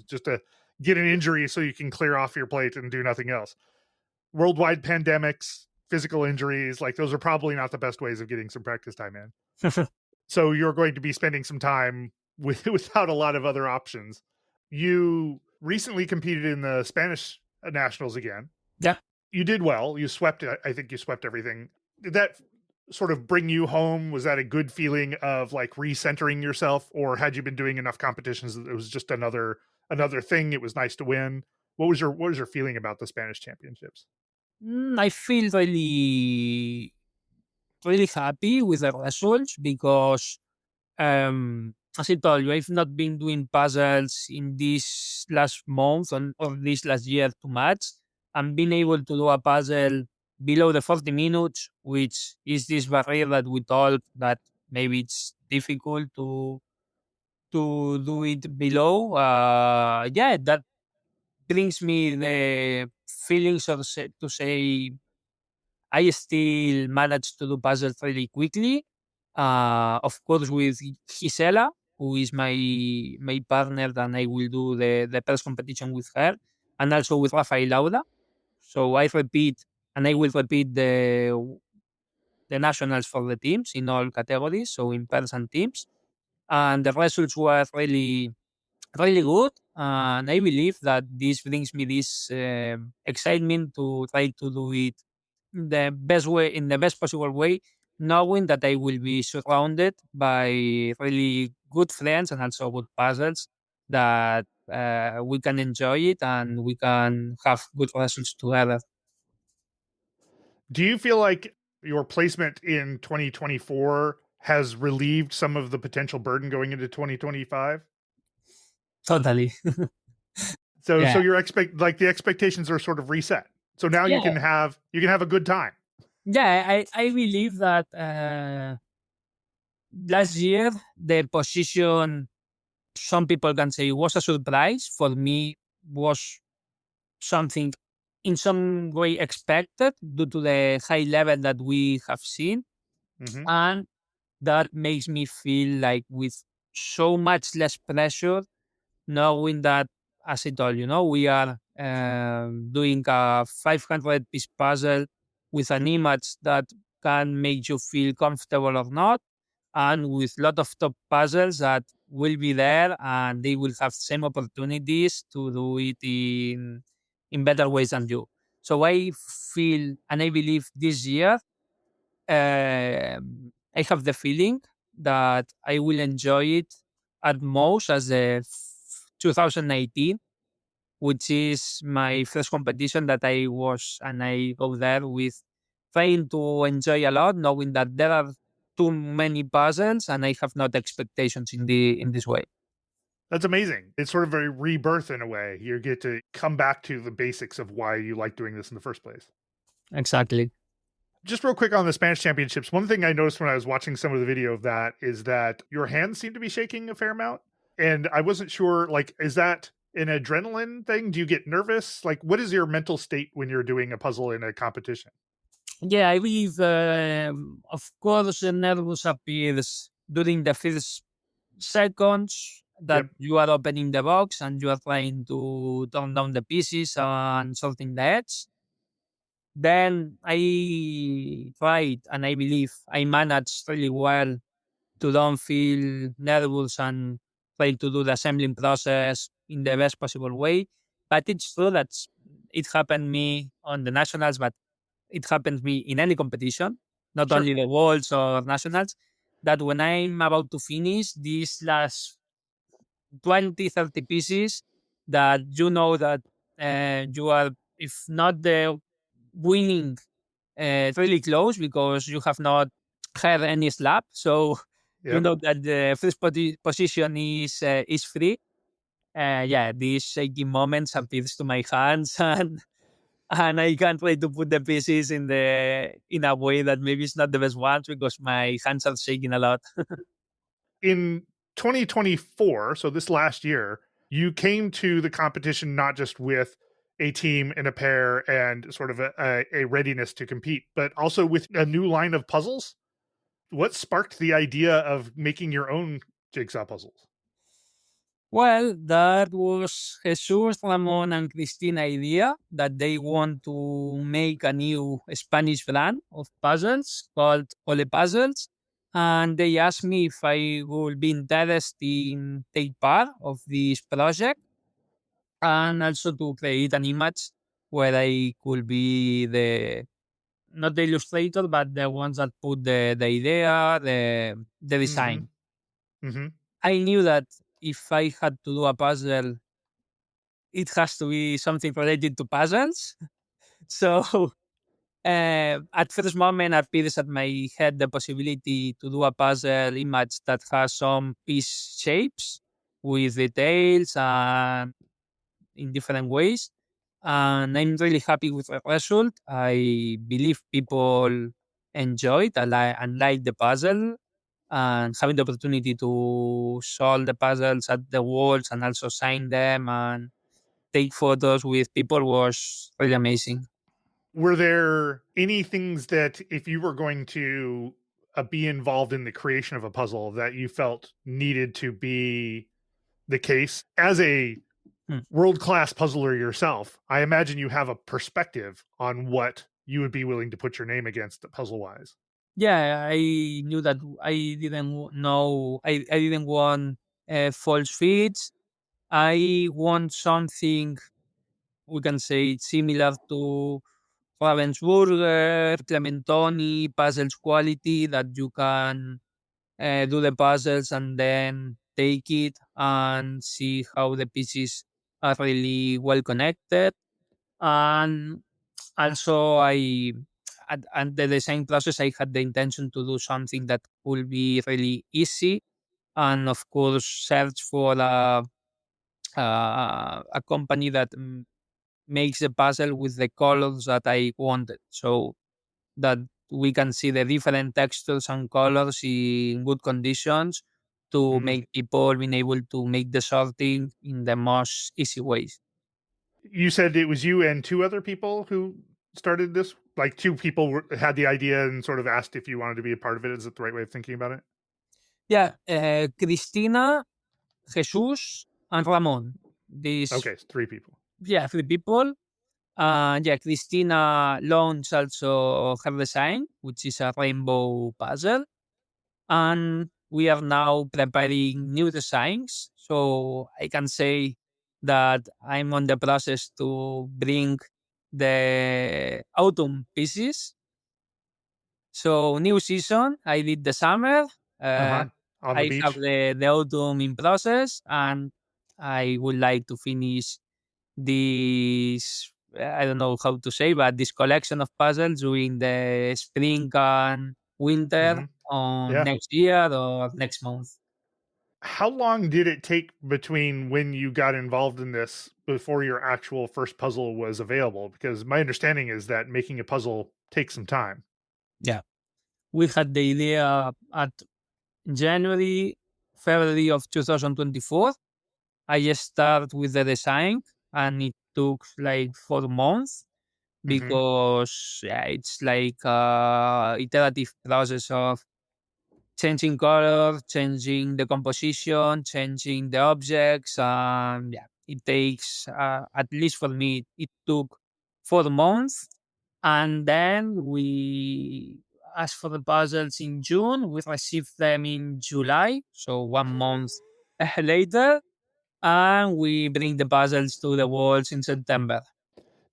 Just to get an injury so you can clear off your plate and do nothing else. Worldwide pandemics, physical injuries, like those are probably not the best ways of getting some practice time in. So you're going to be spending some time without a lot of other options. You recently competed in the Spanish nationals again. Yeah. You did well. You swept. I think you swept everything. Did that sort of bring you home? Was that a good feeling of like recentering yourself, or had you been doing enough competitions that it was just another thing? It was nice to win. What was your feeling about the Spanish championships? I feel really happy with the results because, as I told you, I've not been doing puzzles in this last month or this last year too much. And being able to do a puzzle below the 40 minutes, which is this barrier that we told that maybe it's difficult to do it below. Yeah, that brings me the feelings of to say I still managed to do puzzles really quickly. Of course, with Gisela, who is my partner, and I will do the first competition with her, and also with Rafael Lauda. So I repeat, and I will repeat the nationals for the teams in all categories, so in pairs and teams. And the results were really good. And I believe that this brings me this excitement to try to do it the best way, in the best possible way, knowing that I will be surrounded by really good friends and also good puzzles that we can enjoy it and we can have good results together. Do you feel like your placement in 2024 has relieved some of the potential burden going into 2025? Totally. So Yeah. the expectations are sort of reset. So now you Yeah. can have a good time. Yeah. I believe that last year, the position, some people can say was a surprise. For me, was something in some way expected due to the high level that we have seen. Hmm. And that makes me feel like with so much less pressure, knowing that, as I told you, we are doing a 500-piece puzzle with an image that can make you feel comfortable or not, and with a lot of top puzzles that will be there and they will have same opportunities to do it in better ways than you. So I feel and I believe this year I have the feeling that I will enjoy it at most as the 2019, which is my first competition that I was, and I go there with trying to enjoy a lot, knowing that there are too many puzzles and I have not expectations in this way. That's amazing. It's sort of a rebirth in a way. You get to come back to the basics of why you like doing this in the first place. Exactly. Just real quick on the Spanish championships, one thing I noticed when I was watching some of the video of that is that your hands seem to be shaking a fair amount. And I wasn't sure, like, is that an adrenaline thing? Do you get nervous? Like, what is your mental state when you're doing a puzzle in a competition? Yeah, I believe, of course, the nervous appears during the first seconds that Yep. you are opening the box and you are trying to turn down the pieces and sorting the edge. Then I tried and I believe I managed really well to don't feel nervous and try to do the assembling process in the best possible way. But it's true that it happened me on the nationals, but it happens me in any competition, not Sure. only the worlds or nationals, that when I'm about to finish these last 20, 30 pieces, that you know that you are, if not the winning really close because you have not had any slap. So you Yep. know that the first position is free. Yeah, these shaky moments appears to my hands and I can try to put the pieces in a way that maybe it's not the best ones because my hands are shaking a lot. In 2024, so this last year, you came to the competition not just with a team and a pair and sort of a readiness to compete, but also with a new line of puzzles. What sparked the idea of making your own jigsaw puzzles? Well, that was Jesus, Ramon, and Christina idea that they want to make a new Spanish brand of puzzles called Ole Puzzles. And they asked me if I would be interested in take part of this project and also to create an image where I could be not the illustrator, but the ones that put the idea, the Mm-hmm. design. Mm-hmm. I knew that if I had to do a puzzle, it has to be something related to puzzles. So at first moment appears at my head the possibility to do a puzzle image that has some piece shapes with details and in different ways. And I'm really happy with the result. I believe people enjoyed and like the puzzle and having the opportunity to solve the puzzles at the walls and also sign them and take photos with people was really amazing. Were there any things that if you were going to be involved in the creation of a puzzle that you felt needed to be the case as a Hmm. world class puzzler yourself? I imagine you have a perspective on what you would be willing to put your name against puzzle wise. Yeah, I knew that I didn't know, I didn't want false feeds. I want something we can say similar to Ravensburger, Clementoni, puzzles quality that you can do the puzzles and then take it and see how the pieces are really well connected. And also, at the design process, I had the intention to do something that would be really easy, and of course, search for a company that makes the puzzle with the colors that I wanted, so that we can see the different textures and colors in good conditions to Mhm. make people being able to make the sorting in the most easy ways. You said it was you and two other people who started this? Like two people had the idea and sort of asked if you wanted to be a part of it. Is that the right way of thinking about it? Yeah, Cristina, Jesus, and Ramon. These, Okay, it's three people. yeah, three people. Yeah, Cristina launched also her design, which is a rainbow puzzle. And we are now preparing new designs. So I can say that I'm on the process to bring the autumn pieces. So new season, I did the summer. Uh Uh, huh. On the I have beach. the autumn in process, and I would like to finish this. I don't know how to say, but this collection of puzzles during the spring and winter Hmm. on Yeah. next year or next month. How long did it take between when you got involved in this before your actual first puzzle was available? Because my understanding is that making a puzzle takes some time. Yeah, we had the idea at January, February of 2024. I just started with the design, and it took like 4 months Hmm. because yeah, it's like iterative process of changing color, changing the composition, changing the objects. Yeah, it takes at least for me it took 4 months, and then we asked for the puzzles in June. We received them in July, so 1 month later, and we bring the puzzles to the walls in September.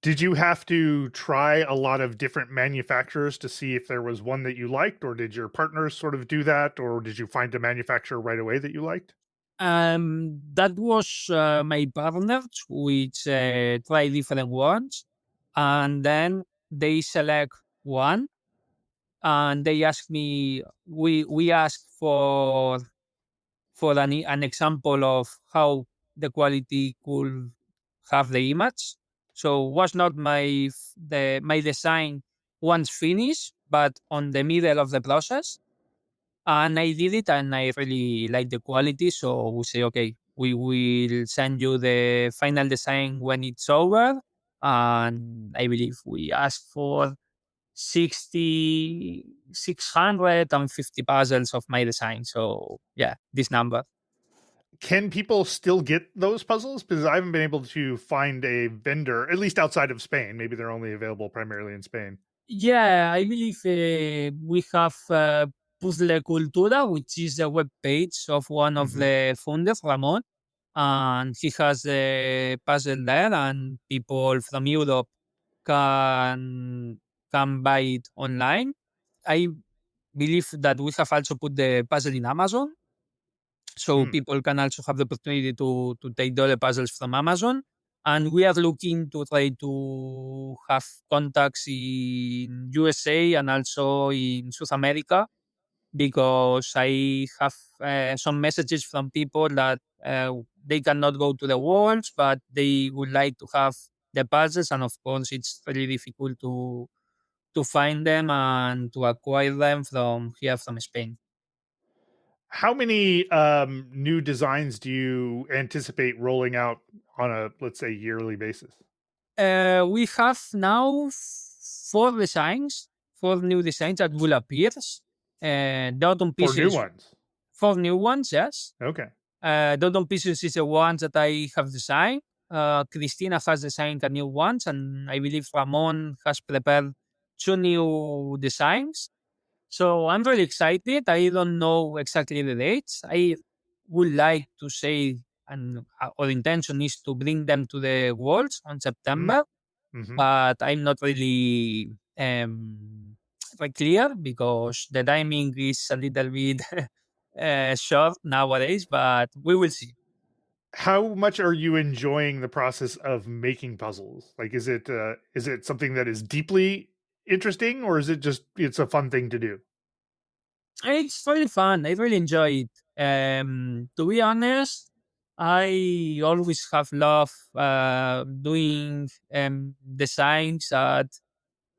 Did you have to try a lot of different manufacturers to see if there was one that you liked, or did your partners sort of do that, or did you find a manufacturer right away that you liked? That was my partners, which try different ones, and then they select. one, and they asked me. We asked for an example of how the quality could have the image. So was not my design once finished, but on the middle of the process. And I did it, and I really like the quality. So we say, okay, we will send you the final design when it's over. And I believe we asked for 650 puzzles of my design. So yeah, this number. Can people still get those puzzles? Because I haven't been able to find a vendor, at least outside of Spain. Maybe they're only available primarily in Spain. Yeah, I believe we have Puzzle Cultura, which is the web page of one of Mm-hmm. the founders, Ramon, and he has a puzzle there, and people from Europe can buy it online. I believe that we have also put the puzzle in Amazon, so Mm. people can also have the opportunity to take the other puzzles from Amazon. And we are looking to try to have contacts in USA and also in South America, because I have some messages from people that they cannot go to the worlds, but they would like to have the puzzles, and of course it's very difficult to find them and to acquire them from here from Spain. How many new designs do you anticipate rolling out on a, let's say, yearly basis? We have now four new designs that will appear. The autumn For new pieces, ones? four new ones, yes. Okay. The autumn pieces is the ones that I have designed. Christina has designed the new ones, and I believe Ramon has prepared two new designs. So I'm really excited. I don't know exactly the dates. I would like to say, and our intention is to bring them to the Worlds on Mm. September, Mm-hmm. but I'm not really quite clear because the timing is a little bit short nowadays, but we will see. How much are you enjoying the process of making puzzles? Like, is it something that is deeply interesting, or is it just it's a fun thing to do? It's really fun. I really enjoy it. To be honest, I always have loved doing designs at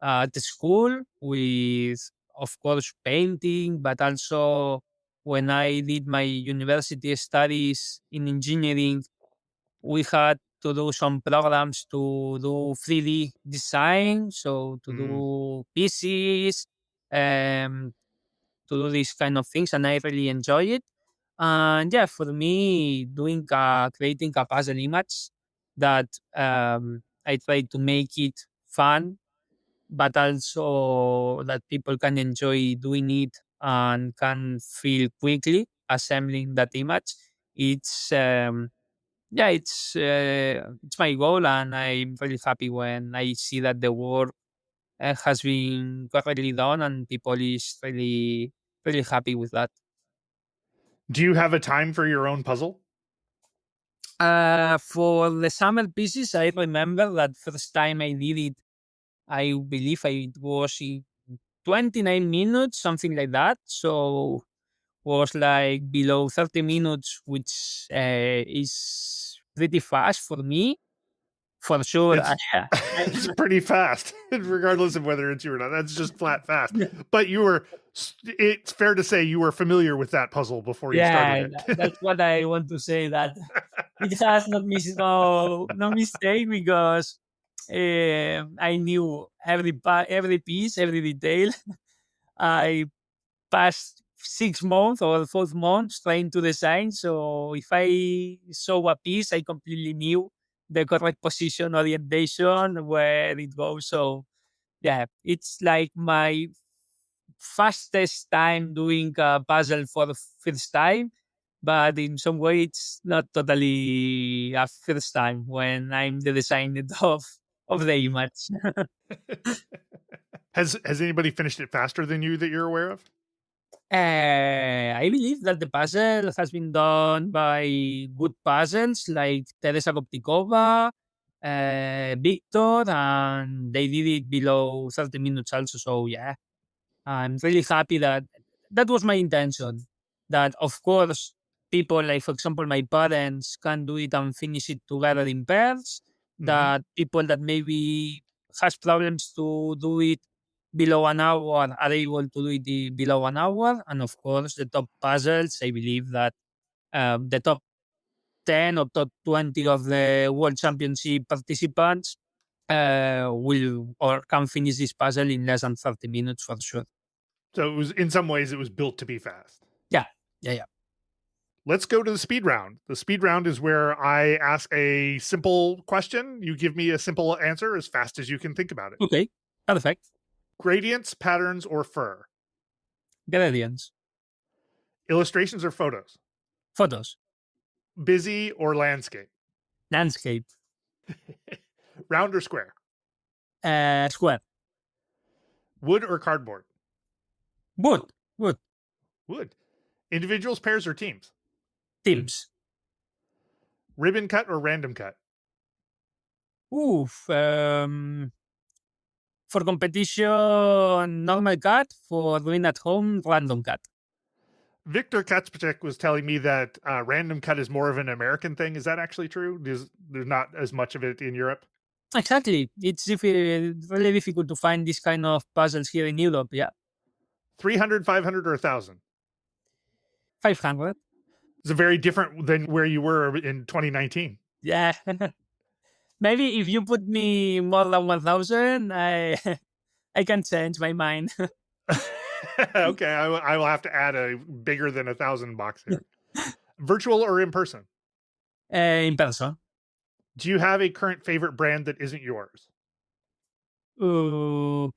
the school with, of course, painting, but also when I did my university studies in engineering, we had to do some programs to do 3D design, so to Mm. do PCs, to do these kind of things, and I really enjoy it. And yeah, for me, creating a puzzle image that I try to make it fun, but also that people can enjoy doing it and can feel quickly assembling that image. It's yeah, it's my goal, and I'm really happy when I see that the work has been correctly done, and people is really happy with that. Do you have a time for your own puzzle? For the summer pieces, I remember that first time I did it, I believe it was in 29 minutes, something like that. So was like below 30 minutes, which is pretty fast for me. For sure. It's I, it's pretty fast, regardless of whether it's you or not. That's just flat fast. But you were, it's fair to say you were familiar with that puzzle before you started yeah, it. that's what I want to say. That it has not missed no mistake, because I knew every piece, every detail. I passed 6 months or 4 months trying to design. So if I saw a piece, I completely knew the correct position, orientation, where it goes. So yeah, it's like my fastest time doing a puzzle for the first time. But in some way, it's not totally a first time when I'm the designer of the image. Has anybody finished it faster than you that you're aware of? I believe that the puzzle has been done by good puzzles like Teresa Koptikova. Victor, and they did it below 30 minutes also. So yeah, I'm really happy that was my intention. That of course people like, for example, my parents can do it and finish it together in pairs. Mhm. That people that maybe has problems to do it below an hour are able to do it below an hour. And of course, the top puzzles, I believe that the top 10 or top 20 of the World Championship participants will or can finish this puzzle in less than 30 minutes for sure. So it was, in some ways, it was built to be fast. Yeah, yeah. Let's go to the speed round. The speed round is where I ask a simple question. You give me a simple answer as fast as you can think about it. Okay, perfect. Gradients, patterns, or fur? Gradients, Illustrations or photos? photos, Busy or landscape? landscape, Round or square? square, Wood or cardboard? wood, wood, Wood. Individuals, pairs, or teams? teams. Ribbon cut or random cut? Oof. For competition, normal cut. For doing at home, random cut. Victor Kaczpacek was telling me that random cut is more of an American thing. Is that actually true? There's not as much of it in Europe? Exactly. It's really difficult to find this kind of puzzles here in Europe. Yeah. 300, 500, or 1,000? 500. It's a very different than where you were in 2019. Yeah. Maybe if you put me more than 1,000, I I can change my mind. Okay, I will have to add a bigger than 1,000 box here. Virtual or in person? In person. Do you have a current favorite brand that isn't yours? Of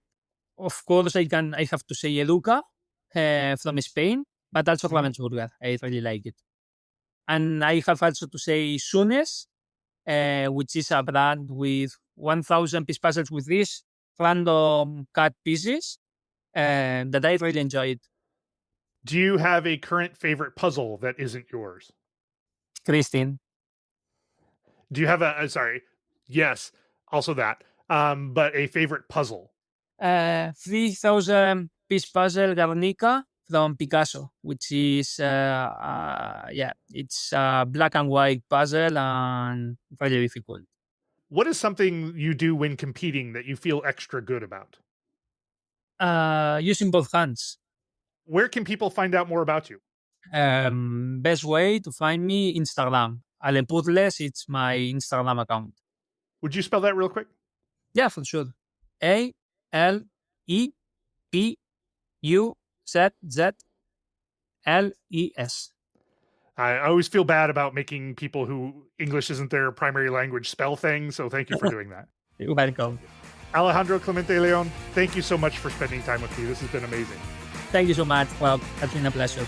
course, I have to say Educa from Spain, but also Mhm. Ravensburger. I really like it. And I have also to say Sunes, which is a brand with 1,000 piece puzzles with these random cut pieces that I really enjoyed. Do you have a current favorite puzzle that isn't yours? Christine. Do you have sorry, yes, also that, but a favorite puzzle? 3,000 piece puzzle Guernica from Picasso, which is, yeah, it's a black and white puzzle and very difficult. What is something you do when competing that you feel extra good about? Using both hands. Where can people find out more about you? Best way to find me, Instagram. Alepuzzles, it's my Instagram account. Would you spell that real quick? Yeah, for sure. Alepuzzles. I always feel bad about making people who English isn't their primary language spell things, so thank you for doing that. You're welcome. Alejandro Clemente León, thank you so much for spending time with me. This has been amazing. Thank you so much. Well, it's been a pleasure.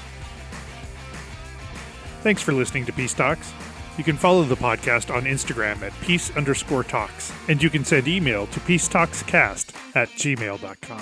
Thanks for listening to Peace Talks. You can follow the podcast on Instagram at peace_talks, and you can send email to peacetalkscast@gmail.com.